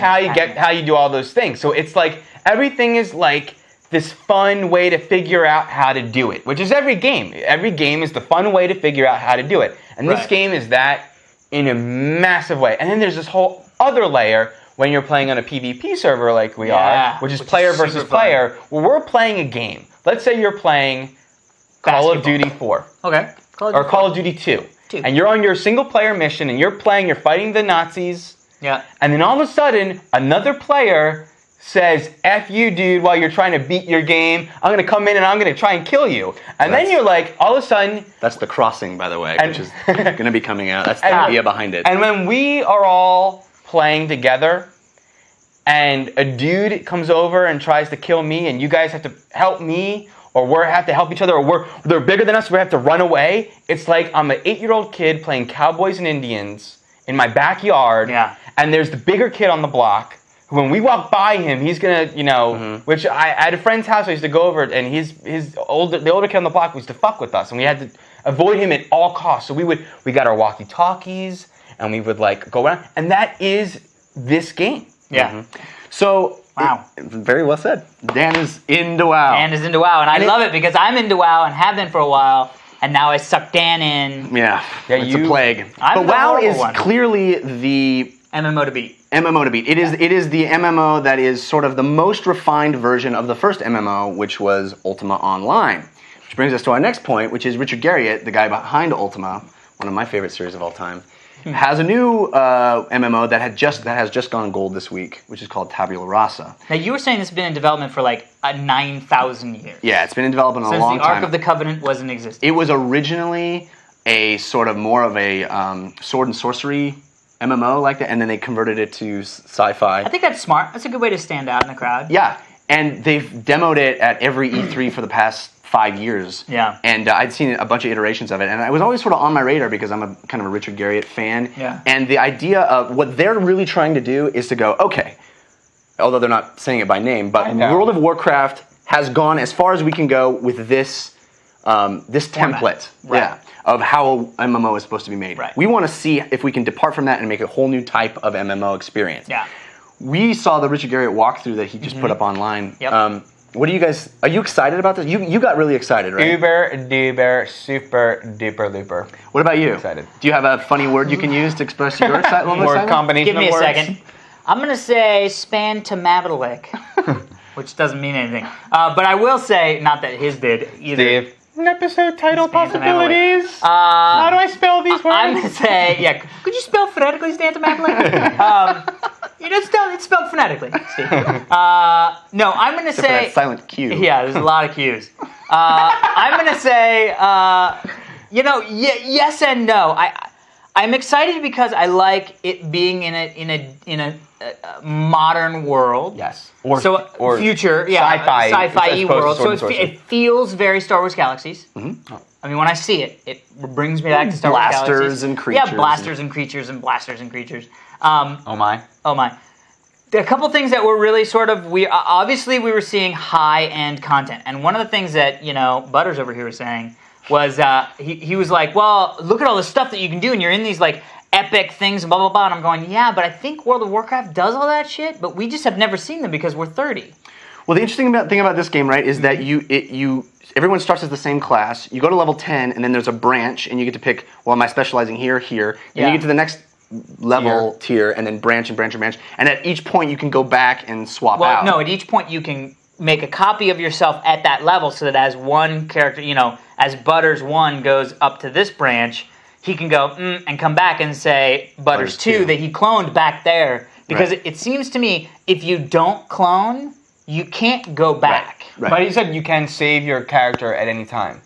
how you do all those things. So it's like everything is like this fun way to figure out how to do it, which is every game. Every game is the fun way to figure out how to do it. And this game is that in a massive way. And then there's this whole other layer when you're playing on a PvP server like we are, which is player versus player, where we're playing a game. Let's say you're playing Call of Duty 4. Okay. Call of Duty 2. And you're on your single player mission and you're fighting the Nazis. Yeah. And then all of a sudden, another player says, F you, dude, while you're trying to beat your game. I'm going to come in and I'm going to try and kill you. And then you're like, all of a sudden... That's The Crossing, by the way, which is going to be coming out. That's the idea behind it. And when we are all playing together and a dude comes over and tries to kill me and you guys have to help me, or we have to help each other, or they're bigger than us, we have to run away. It's like I'm an 8-year-old kid playing Cowboys and Indians in my backyard, and there's the bigger kid on the block. When we walk by him, he's gonna, which I had a friend's house I used to go over, and the older kid on the block used to fuck with us, and we had to avoid him at all costs. So we got our walkie-talkies, and we would like go around, and that is this game. Yeah. Mm-hmm. So, very well said. Dan is into WoW. Dan is into WoW, and I love it because I'm into WoW and have been for a while, and now I suck Dan in. Yeah, it's a plague. I'm but WoW is one. Clearly the MMO to beat. MMO to beat. It is the MMO that is sort of the most refined version of the first MMO, which was Ultima Online. Which brings us to our next point, which is Richard Garriott, the guy behind Ultima, one of my favorite series of all time, has a new MMO that has just gone gold this week, which is called Tabula Rasa. Now, you were saying this has been in development for like 9,000 years. Yeah, it's been in development a long time. Since the Ark of the Covenant was in existence. It was originally a sort of more of a sword and sorcery MMO like that, and then they converted it to sci-fi. I think that's smart. That's a good way to stand out in the crowd. Yeah, and they've demoed it at every E3 for the past 5 years. Yeah. And I'd seen a bunch of iterations of it, and I was always sort of on my radar because I'm a kind of a Richard Garriott fan. Yeah. And the idea of what they're really trying to do is to go, okay, although they're not saying it by name, but World of Warcraft has gone as far as we can go with this template. Right. Yeah. Of how MMO is supposed to be made. Right. We want to see if we can depart from that and make a whole new type of MMO experience. Yeah. We saw the Richard Garriott walkthrough that he just put up online. Yep. What do you guys? Are you excited about this? You got really excited, right? Uber, duber, super, duper, looper. What about you? Excited. Do you have a funny word you can use to express your excitement? More combination Give me of a words. second. I'm going to say spantamabalic, which doesn't mean anything. But I will say, not that his did either. Steve. Episode title Stanton possibilities. How do I spell these words? I'm gonna say, yeah. Could you spell phonetically, Stanton Emily? It's spelled phonetically, Steve. No, I'm gonna For say. that silent Q. Yeah, there's a lot of Q's. I'm gonna say, yes and no. I'm excited because I like it being in a modern world. Yes. Or future, sci-fi world. So it feels very Star Wars Galaxies. Mm-hmm. I mean, when I see it, it brings me back to Star Wars Galaxies. Blasters and creatures. Yeah, blasters and creatures and blasters and creatures. Oh my. There are a couple things that were really sort of obviously we were seeing high-end content, and one of the things that Butters over here was saying was he was like, well, look at all the stuff that you can do, and you're in these like epic things, blah blah blah. And I'm going, yeah, but I think World of Warcraft does all that shit, but we just have never seen them because we're 30. Well, the interesting thing about this game, right, is that everyone starts as the same class. You go to level 10, and then there's a branch, and you get to pick. Well, am I specializing here? Then you get to the next level tier, and then branch and branch and branch. And at each point, you can go back and swap out. Well, no, at each point you can make a copy of yourself at that level, so that as one character, as Butters 1 goes up to this branch, he can go and come back and say Butters 2 that he cloned back there. Because it seems to me, if you don't clone, you can't go back. Right. But you said you can save your character at any time.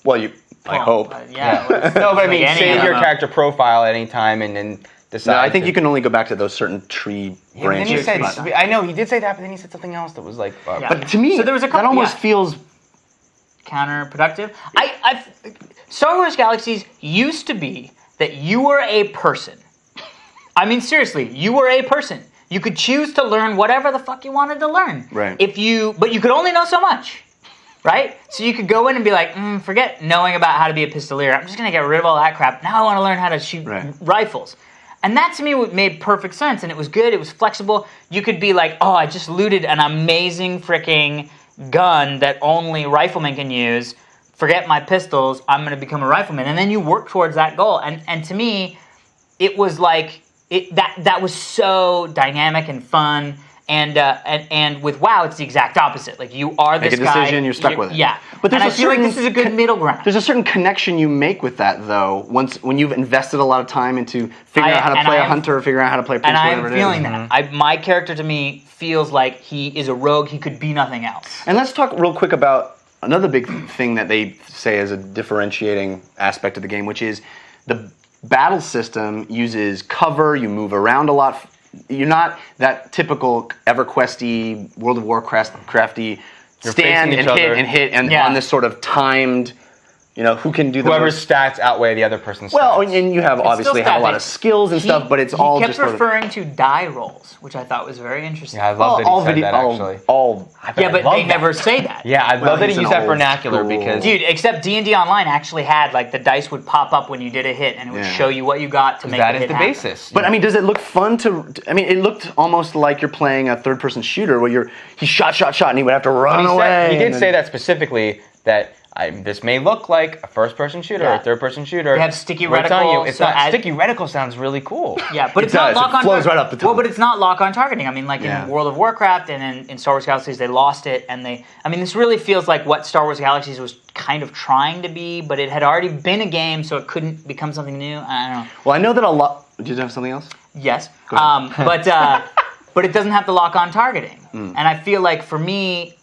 Well, I hope. Yeah. No, but I mean, save your character profile at any time and then decide. No, I think you can only go back to those certain tree branches. Then he said, I know, he did say that, but then he said something else that was like... But to me, there was a couple, that almost feels... counterproductive. Star Wars Galaxies used to be that you were a person. I mean, seriously, you were a person. You could choose to learn whatever the fuck you wanted to learn. Right. But you could only know so much. Right? So you could go in and be like, forget knowing about how to be a pistolier. I'm just going to get rid of all that crap. Now I want to learn how to shoot rifles. And that to me made perfect sense. And it was good. It was flexible. You could be like, oh, I just looted an amazing freaking gun that only riflemen can use. Forget my pistols. I'm going to become a rifleman. And then you work towards that goal. And to me, it was like, that was so dynamic and fun. And with WoW, it's the exact opposite. Like, you are this guy. Make a decision, you're stuck with it. Yeah. But I feel like this is a good middle ground. There's a certain connection you make with that, though, when you've invested a lot of time into figuring out how to play a hunter or figuring out how to play a prince, whatever it is. And I'm feeling that. My character, to me, feels like he is a rogue. He could be nothing else. And let's talk real quick about another big thing that they say is a differentiating aspect of the game, which is the battle system uses cover, you move around a lot. You're not that typical EverQuest-y, World of Warcraft-crafty stand and hit on this sort of timed, who can do the whoever's stats outweigh the other person's stats. Well, and you have obviously have a lot of skills and stuff, but it's all just... He kept referring to die rolls, which I thought was very interesting. Yeah, I love that he said that, actually. But they never say that. Yeah, I love that he used that vernacular because... Dude, except D&D Online actually had, like, the dice would pop up when you did a hit, and it would show you what you got to make the hit happen. That is the basis. But, I mean, does it look fun to... I mean, it looked almost like you're playing a third-person shooter where he shot, and he would have to run away. He did say that specifically, that... this may look like a first-person shooter or a third-person shooter. They have sticky reticle. Sticky reticle sounds really cool. Yeah, but it's not lock-on. It flows right up the top. Well, but it's not lock-on targeting. I mean, like in World of Warcraft and in Star Wars Galaxies, they lost it, and this really feels like what Star Wars Galaxies was kind of trying to be, but it had already been a game, so it couldn't become something new. I don't know. Well, I know that a lot... Did you have something else? Yes. Go ahead. But it doesn't have the lock-on targeting. And I feel like for me,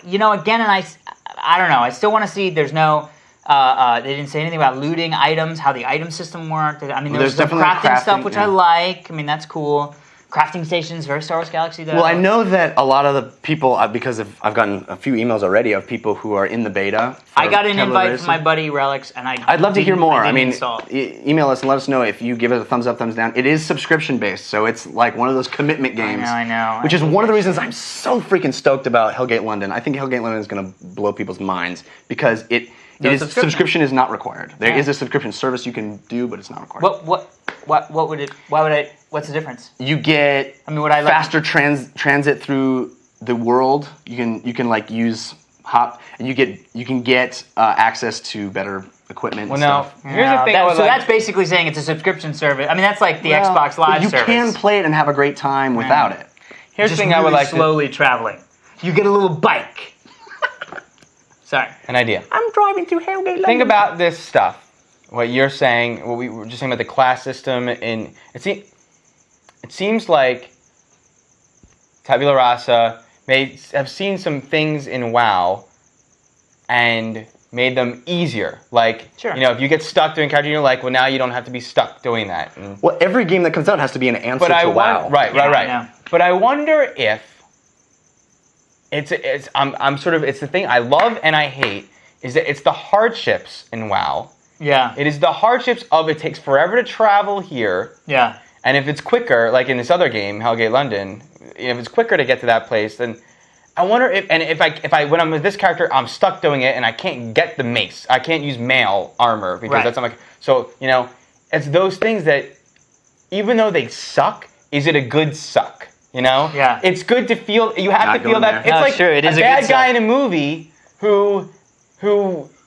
again, and I don't know. I still want to see. There's no. They didn't say anything about looting items, how the item system worked. I mean, there's some crafting stuff, which I like. I mean, that's cool. Crafting stations, very Star Wars Galaxy, though. Well, I know that a lot of the people, because I've gotten a few emails already of people who are in the beta. I got an invite from my buddy Relics, and I'd love to hear more. I mean, email us and let us know if you give it a thumbs up, thumbs down. It is subscription-based, so it's like one of those commitment games. I know. Which is one of the reasons I'm so freaking stoked about Hellgate London. I think Hellgate London is going to blow people's minds because subscription is not required. There is a subscription service you can do, but it's not required. What's the difference? You get faster transit through the world. You can like use hop, and you can get access to better equipment. Well, and stuff. here's the thing. That's basically saying it's a subscription service. I mean, that's like the Xbox Live service. You can play it and have a great time without it. Here's the thing I would like slowly traveling. You get a little bike. Sorry. An idea. I'm driving through Hellgate London. Think about this stuff. What you're saying, what we were just saying about the class system, and it seems like Tabula Rasa may have seen some things in WoW and made them easier. Like, Sure. you know, if you get stuck doing character, you're like, well, now you don't have to be stuck doing that. And, Well, every game that comes out has to be an answer but I to WoW. want, right. Yeah. But I wonder if I'm sort of, it's the thing I love and I hate is that it's the hardships in WoW. Yeah. It is the hardships of it takes forever to travel here. Yeah. And if it's quicker, like in this other game, Hellgate London, if it's quicker to get to that place, then I wonder if I when I'm with this character, I'm stuck doing it and I can't get the mace. I can't use mail armor because Right. that's not like, so, you know, it's those things that even though they suck, is it a good suck? You know? Yeah. It's good to feel, you have Not to feel going that. there. It's No, like sure, it is a bad good guy suck. in a movie who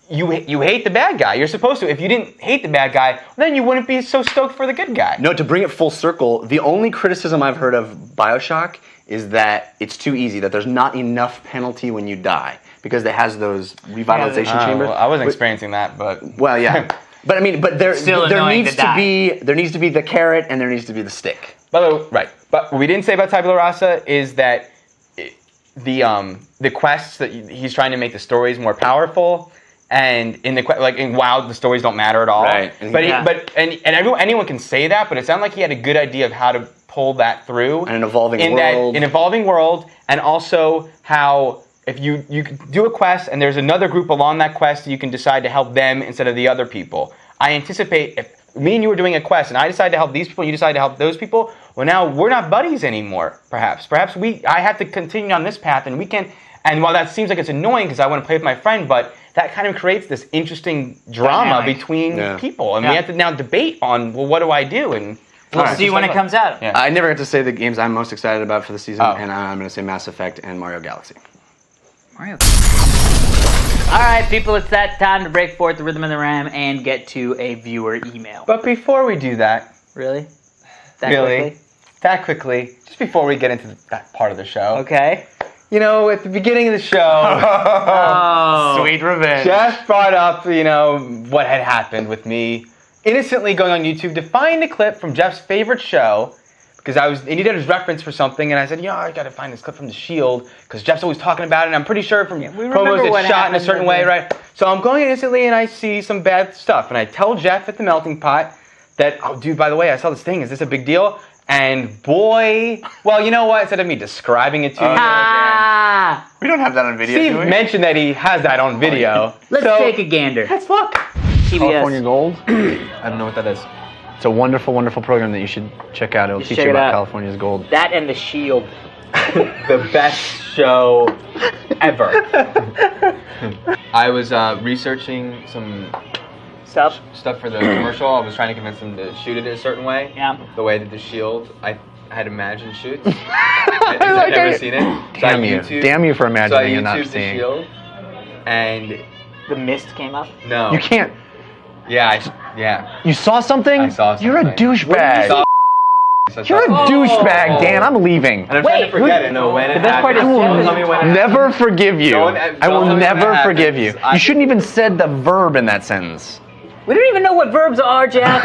you hate the bad guy. You're supposed to. If you didn't hate the bad guy, then you wouldn't be so stoked for the good guy. No, to bring it full circle, the only criticism I've heard of BioShock is that it's too easy, that there's not enough penalty when you die, because it has those revitalization chambers. Well, I wasn't experiencing that, but Well, yeah. But I mean, but there Still annoying needs to to die. be the carrot and there needs to be the stick. by the way, right. But what we didn't say about Tabula Rasa is that the quests that he's trying to make the stories more powerful. And in in WoW, the stories don't matter at all. Right. But Yeah. anyone can say that, but it sounded like he had a good idea of how to pull that through. And an evolving in world. An evolving world, and also how if you can do a quest and there's another group along that quest, you can decide to help them instead of the other people. I anticipate if me and you were doing a quest and I decide to help these people, and you decide to help those people, well, now we're not buddies anymore. Perhaps I have to continue on this path, and we can. And while that seems like it's annoying because I want to play with my friend, but that kind of creates this interesting drama Dynamic. between Yeah. people, and Yeah. we have to now debate on, well, what do I do? And We'll see when it comes out. Yeah. I never get to say the games I'm most excited about for the season, Oh. and I'm going to say Mass Effect and Mario Galaxy. Mario. All right, people, it's that time to break forth the rhythm of the ram and get to a viewer email. But before we do that, Really? That really, that quickly, just before we get into that part of the show, quickly? Okay. you know, at the beginning of the show, Oh. Sweet revenge. Jeff brought up, you know, what had happened with me innocently going on YouTube to find a clip from Jeff's favorite show because he needed his reference for something, and I said, I got to find this clip from The Shield because Jeff's always talking about it, and I'm pretty sure from we promos remember what it's shot in a happened certain with way, it. right? So I'm going instantly, and I see some bad stuff, and I tell Jeff at the melting pot that, oh, dude, by the way, I saw this thing. Is this a big deal? And boy, well, you know what? Instead of me describing it to you, Ah! We don't have that on video, Steve do we? mentioned that he has that on video. Let's So, take a gander. let's look. California TBS. Gold. I don't know what that is. It's a wonderful, wonderful program that you should check out. It'll You should teach check you it about out. California's Gold. That and The Shield. The best show ever. I was researching some Stuff. stuff for the commercial. I was trying to convince them to shoot it a certain way. Yeah. The way that the Shield, I had imagined shoots. I've never seen it. So Damn I you. YouTubed- Damn you for So I imagining and not YouTubed the seeing. Shield. And The mist came up. no. You can't. Yeah. You saw something? I saw You're a something. douchebag. Saw- You're a Oh. douchebag, Dan. I'm leaving. And I'm Wait, trying to forget it. No, when it the best part is happened. Don't Tell me when it Never forgive you. Don't- I don't will tell me when never it forgive you. happens. You shouldn't even said the verb in that sentence. We don't even know what verbs are, Jeff.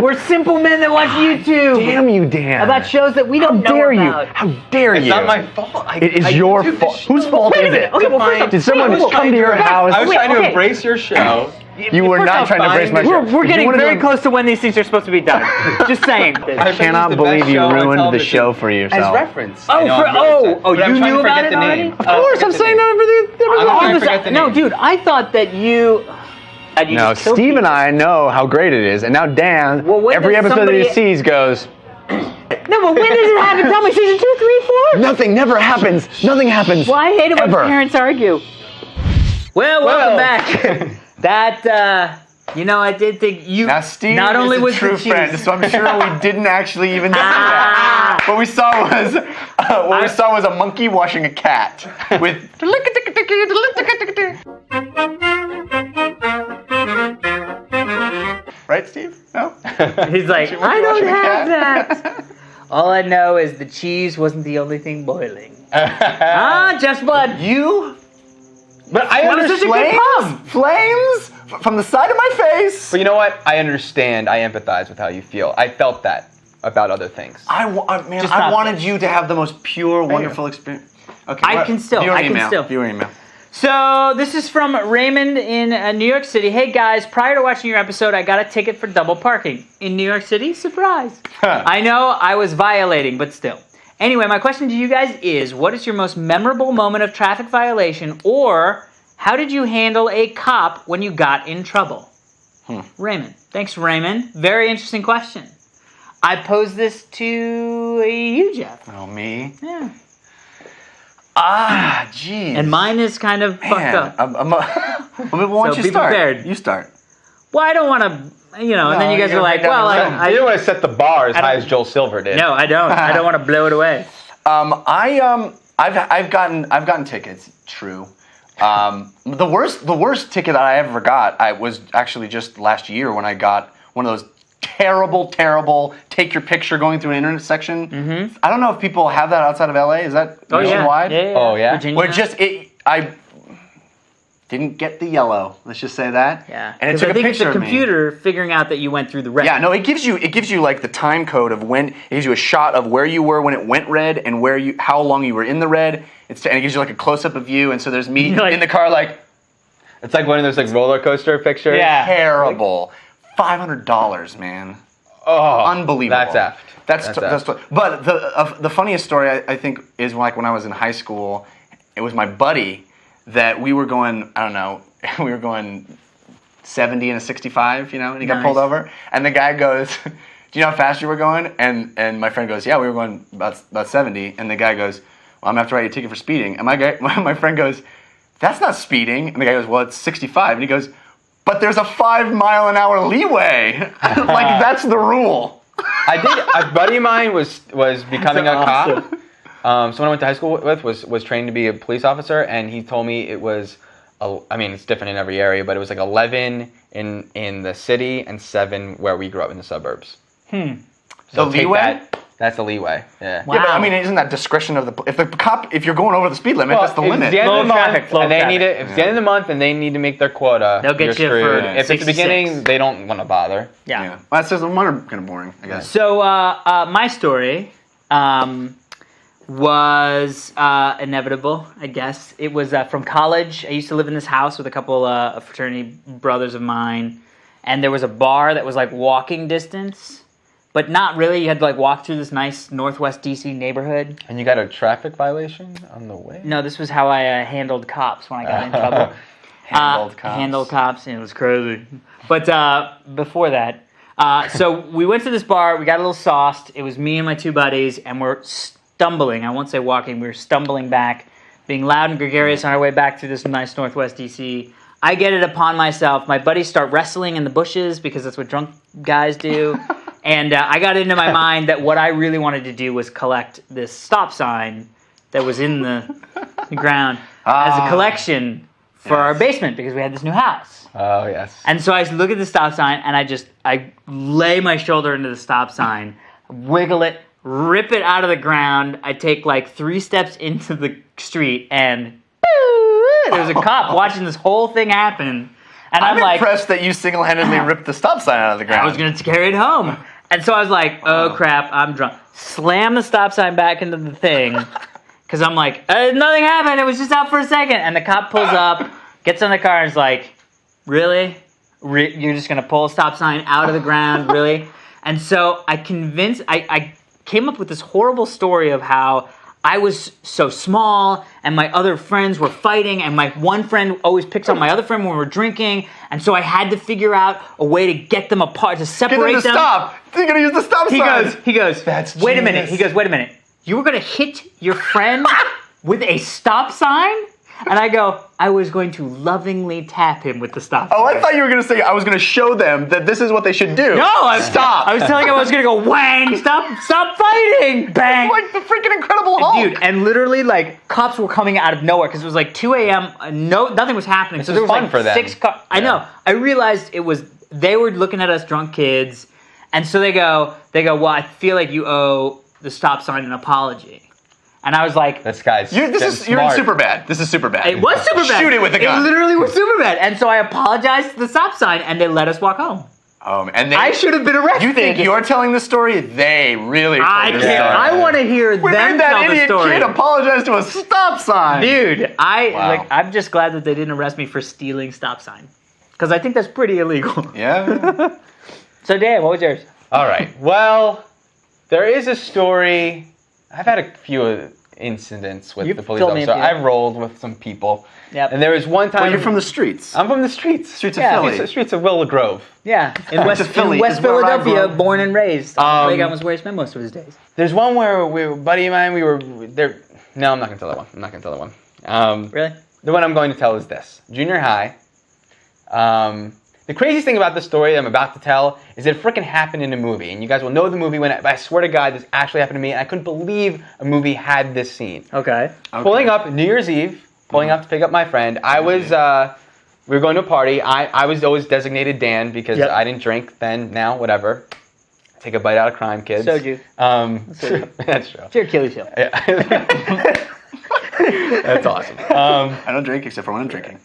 We're simple men that watch YouTube. Damn you, Dan. About shows that we don't How know dare about. you? How dare It's you? not my fault. It is your YouTubed the fault. show. Whose fault Wait a is minute. it? Okay, well, first off, Did someone wait, come to your house? I was Wait, trying to okay. embrace your show. You were First not off, trying to embrace my show. We're Did you getting wanna very do- close to when these things are supposed to be done. Just saying. I cannot believe you ruined the show for yourself. As reference. Oh, I know, for- I'm really oh, upset. oh, But I'm you trying knew to about forget it the already? name. Of course, I'm saying that I'm All trying of to a forget the sudden, no, name. dude, I thought that you. you No, just killed Steve and people. I know how great it is, and now Dan, Well, when every does episode that he somebody- sees goes, No, but when does it happen? Tell me, season 2, 3, 4? nothing never happens. Nothing happens. Well, I hate it when Ever. parents argue. Well, welcome back. That, I did think you. Now Steve not only is was a true the cheese. friend, so I'm sure we didn't actually even see Ah. that. What we saw was a monkey washing a cat with. Right, Steve? No. He's like, She was I don't washing a have cat." that. All I know is the cheese wasn't the only thing boiling. Ah, Jeff's blood. You But I That was such a good pun. Flames from the side of my face. But you know what? I understand. I empathize with how you feel. I felt that about other things. I Just not wanted this. you to have the most pure, wonderful experience. Okay, I can still. Viewer email. So this is from Raymond in New York City. Hey guys, prior to watching your episode, I got a ticket for double parking in New York City. Surprise! I know I was violating, but still. Anyway, my question to you guys is, what is your most memorable moment of traffic violation, or how did you handle a cop when you got in trouble? Raymond. Thanks, Raymond. Very interesting question. I posed this to you, Jeff. Oh, me? Yeah. Jeez. And mine is kind of fucked up. Why don't you be start? prepared. You start. Well, I don't want to, and then you guys you're are like, right down well, the road. I You didn't want to set the bar as I don't- high as Joel Silver did. no, I don't. I don't want to blow it away. I've gotten tickets. True. The worst ticket that I ever got, I was actually just last year when I got one of those terrible take your picture going through an internet section. Mm-hmm. I don't know if people have that outside of LA. Is that nationwide? Yeah. Oh, yeah? Virginia. Where I didn't get the yellow. Let's just say that. Yeah. And it 'Cause took I a think picture it's the of me. computer figuring out that you went through the red. Yeah, no, it gives you like the time code of when it gives you a shot of where you were when it went red and how long you were in the red. And it gives you like a close up of you. And so there's me Like- in the car like It's like one of those like roller coaster pictures. Yeah. terrible. $500, man. Oh, Unbelievable. That's effed. That's but the funniest story I think is like when I was in high school. It was my buddy that we were going. I don't know. We were going 70 and a 65, and he got Nice. pulled over. And the guy goes, "Do you know how fast you were going?" And my friend goes, "Yeah, we were going about 70." And the guy goes, "Well, I'm gonna have to write you a ticket for speeding." And my friend goes, "That's not speeding." And the guy goes, "Well, it's 65." And he goes, "But there's a 5 mile an hour leeway. Like that's the rule." I did. A buddy of mine was becoming a cop. Someone I went to high school with was trained to be a police officer, and he told me it was. I mean, it's different in every area, but it was like 11 in the city and 7 where we grew up in the suburbs. So The take leeway? That's the leeway. Yeah. Wow. Yeah, but I mean, isn't that discretion of if you're going over the speed limit, that's the if limit. It's the end Flow of the of month, traffic, flow of and they traffic. need it. If it's the end of the month and they need to make their quota, They'll get you're you for screwed. If it's the 66. beginning, they don't want to bother. Yeah. Yeah. Well, that's just kind of boring, I guess. So my story was inevitable, I guess. It was from college. I used to live in this house with a couple of fraternity brothers of mine, and there was a bar that was like walking distance, but not really. You had to like walk through this nice Northwest DC neighborhood. And you got a traffic violation on the way? No, this was how I handled cops when I got in trouble. Handled cops, and it was crazy. But before that, so we went to this bar. We got a little sauced. It was me and my 2 buddies, and we're stumbling. I won't say walking. We were stumbling back, being loud and gregarious on our way back through this nice Northwest DC. I get it upon myself. My buddies start wrestling in the bushes because that's what drunk guys do. And I got into my mind that what I really wanted to do was collect this stop sign that was in the ground as a collection for our basement because we had this new house. Oh, yes. And so I look at the stop sign and I lay my shoulder into the stop sign, wiggle it, rip it out of the ground. I take like 3 steps into the street and there's a cop watching this whole thing happen. And I'm like, impressed that you single-handedly ripped the stop sign out of the ground. I was going to carry it home. And so I was like, oh crap, I'm drunk. Slam the stop sign back into the thing. Because I'm like, nothing happened. It was just out for a second. And the cop pulls up, gets on the car, and is like, really? You're just going to pull a stop sign out of the ground? Really? And so I came up with this horrible story of how I was so small, and my other friends were fighting, and my one friend always picks on my other friend when we're drinking, and so I had to figure out a way to get them apart, to Get separate them to them. stop. You're going to use the stop sign. He goes, That's wait a minute. genius. He goes, wait a minute. You were going to hit your friend with a stop sign? And I go, I was going to lovingly tap him with the stop sign. Oh, I thought you were going to say I was going to show them that this is what they should do. No, Stop. I was telling him I was going to go whang, stop fighting, bang. Like the freaking Incredible Hulk. Dude, and literally, like, cops were coming out of nowhere because it was like 2 a.m. Nothing was happening. This so is there was fun like for them. 6 cars. I know. I realized they were looking at us drunk kids, and so they go, well, I feel like you owe the stop sign an apology. And I was like, This guy's You're in smart. Superbad. This is Superbad. it was super bad. Shoot it with a gun. It literally was super bad. And so I apologized to the stop sign, and they let us walk home. And I should have been arrested. You think you're telling the story? They really. I told the can't. story. I want to hear We them made that tell the idiot story. kid apologize to a stop sign. Dude, Wow. I'm just glad that they didn't arrest me for stealing stop sign, because I think that's pretty illegal. Yeah. So Dan, what was yours? All right. Well, there is a story. I've had a few incidents with You've the police told me a officer. few. I've rolled with some people. Yep. And there was one time. Well, you're from the streets. I'm from the streets. Streets of Yeah. Philly. Streets of Willow Grove. Yeah, in West Philly is where I Philadelphia, grew up. born and raised. Playground was where he spent most of his days. There's one where a buddy of mine, we were there. No, I'm not gonna tell that one. I'm not gonna tell that one. Really? The one I'm going to tell is this: junior high. The craziest thing about the story that I'm about to tell is it freaking happened in a movie, and you guys will know the movie when I swear to God, this actually happened to me, and I couldn't believe a movie had this scene. Okay. Pulling up New Year's Eve, pulling up to pick up my friend. I was, we were going to a party. I was always designated Dan because Yep. I didn't drink then, now, whatever. Take a bite out of crime, kids. Soju. That's true. It's your Achilles heel. Yeah. That's awesome. I don't drink except for when I'm drinking.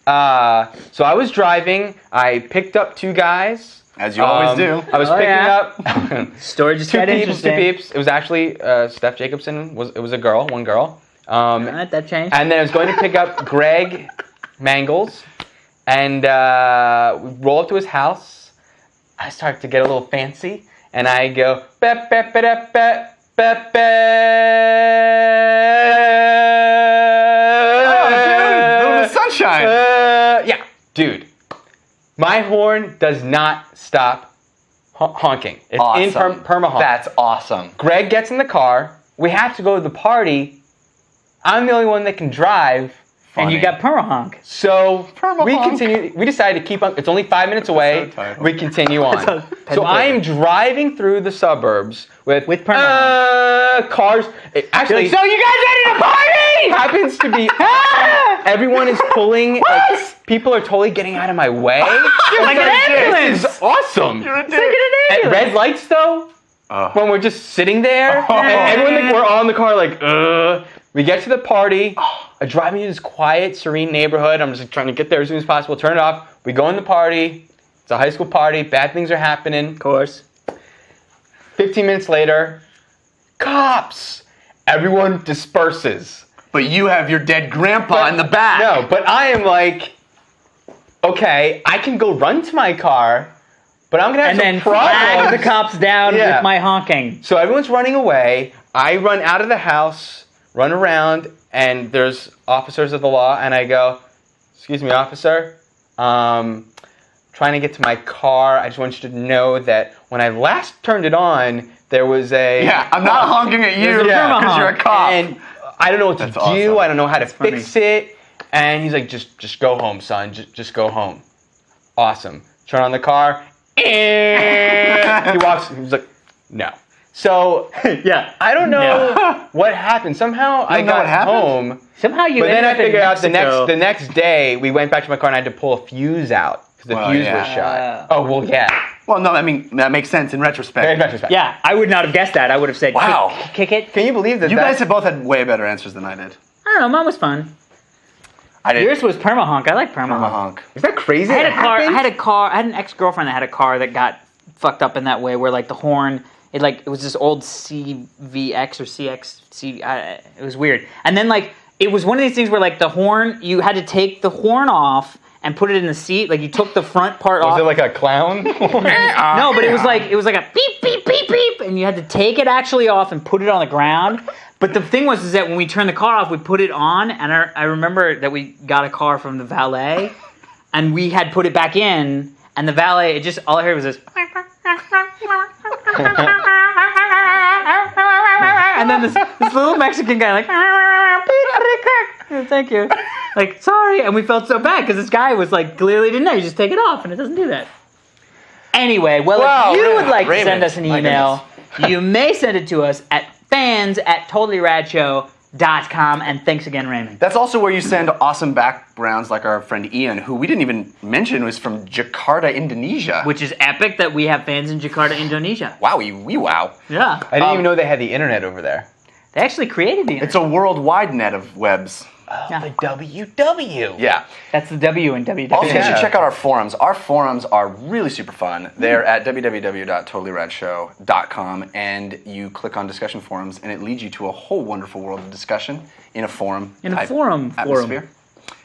So I was driving. I picked up two guys. As you always do. I was Oh, picking yeah. up Story just two got peeps. interesting. Two peeps. It was actually Steph Jacobson. It was a girl, one girl. Alright, that changed. And then I was going to pick up Greg Mangles, and we roll up to his house. I start to get a little fancy, and I go, "Bep, bep, bep, bep, bep, bep." Oh, dude, little bit of sunshine. Yeah, dude. My horn does not stop honking. It's in Awesome. Permahonk. That's awesome. Greg gets in the car. We have to go to the party. I'm the only one that can drive. And you got Permahonk. So Permahonk. we continue. We decided to keep on. It's only 5 minutes away. so tight. We continue on. So So I am driving through the suburbs with Permahonk. cars. Actually, So you guys ready to party? happens to be everyone is pulling. Like, people are totally getting out of my way. You're like an ambulance. This is awesome. You're a It's like an At ambulance. red lights though. When we're just sitting there, and everyone we're all in the car like, We get to the party. I drive into this quiet, serene neighborhood. I'm just trying to get there as soon as possible. Turn it off. We go in the party. It's a high school party. Bad things are happening. Of course. 15 minutes later, cops. Everyone disperses. But you have your dead grandpa in the back. No, but I am like, okay, I can go run to my car, but I'm gonna have And some then flag problems. the cops down Yeah. with my honking. So everyone's running away. I run out of the house, run around, and there's officers of the law, and I go, "Excuse me, officer. Trying to get to my car. I just want you to know that when I last turned it on, there was a Yeah, I'm not honking at you There's a because Permahonk. you're a cop. and I don't know what to That's do. awesome. I don't know how to funny. fix it." And he's like, "Just go home, son. Just go home." Awesome. Turn on the car. He walks. He's like, "No." So Yeah. I don't know what happened. Somehow I don't know got what happened? home, Somehow you but then ended I up in figured out Mexico. the next day we went back to my car and I had to pull a fuse out because the Well, fuse yeah. was shot. Oh well, yeah. Well, no, I mean, that makes sense in retrospect. Very retrospect. Yeah, I would not have guessed that. I would have said, Wow. kick it. Can you believe that? You that- guys have both had way better answers than I did. I don't know, mine was fun. I did. Yours was Permahonk. I like Permahonk. Permahonk. Is that crazy? I had a that car. happened? I had an ex-girlfriend that had a car that got fucked up in that way, where like the horn, it was this old CVX or CXC. It was weird. And then like it was one of these things where like the horn, you had to take the horn off and put it in the seat. Like you took the front part off. Was it like a clown? No, but it was like a beep beep beep beep, and you had to take it actually off and put it on the ground. But the thing was is that when we turned the car off, we put it on, and I remember that we got a car from the valet, and we had put it back in, and the valet, it just all I heard was this, and then this little Mexican guy like, thank you, like sorry, and we felt so bad because this guy was like clearly didn't know. You just take it off, and it doesn't do that. Anyway, well, if you would like to send Raymond, us an my email, you may send it to us at fans@totallyradshow.com. And thanks again, Raymond. That's also where you send awesome backgrounds like our friend Ian, who we didn't even mention was from Jakarta, Indonesia. Which is epic that we have fans in Jakarta, Indonesia. Wowie, wee wow. Yeah. I didn't even know they had the internet over there. They actually created the internet. It's a worldwide net of webs. The WW. Yeah. That's the W in WWW. Also, you should check out our forums. Our forums are really super fun. They're at www.totallyradshow.com, and you click on discussion forums, and it leads you to a whole wonderful world of discussion in a forum. In a forum. Atmosphere.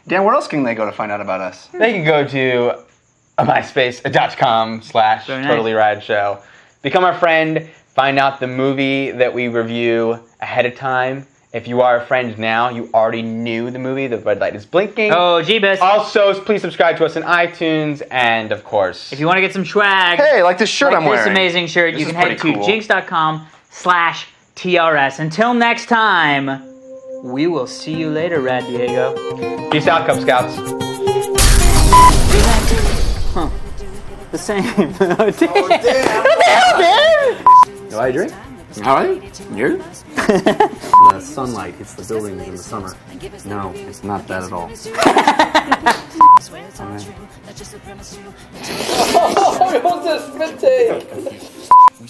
Dan, where else can they go to find out about us? They can go to myspace.com/totallyradshow. Become our friend. Find out the movie that we review ahead of time. If you are a friend now, you already knew the movie. The red light is blinking. Oh, Jeebus. Also, please subscribe to us on iTunes, and of course, If you want to get some swag, Hey, like this shirt I'm this wearing. amazing shirt, This you is can head to pretty cool. jinx.com/TRS. Until next time, we will see you later, Rad Diego. peace out, Cub Scouts. The same. Do I drink? All right. You? The sunlight hits the buildings in the summer. No, it's not that at all.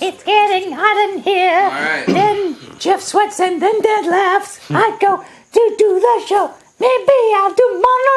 It's getting hot in here. Then Jeff sweats and then Dad laughs. I go to do the show. Maybe I'll do monologue.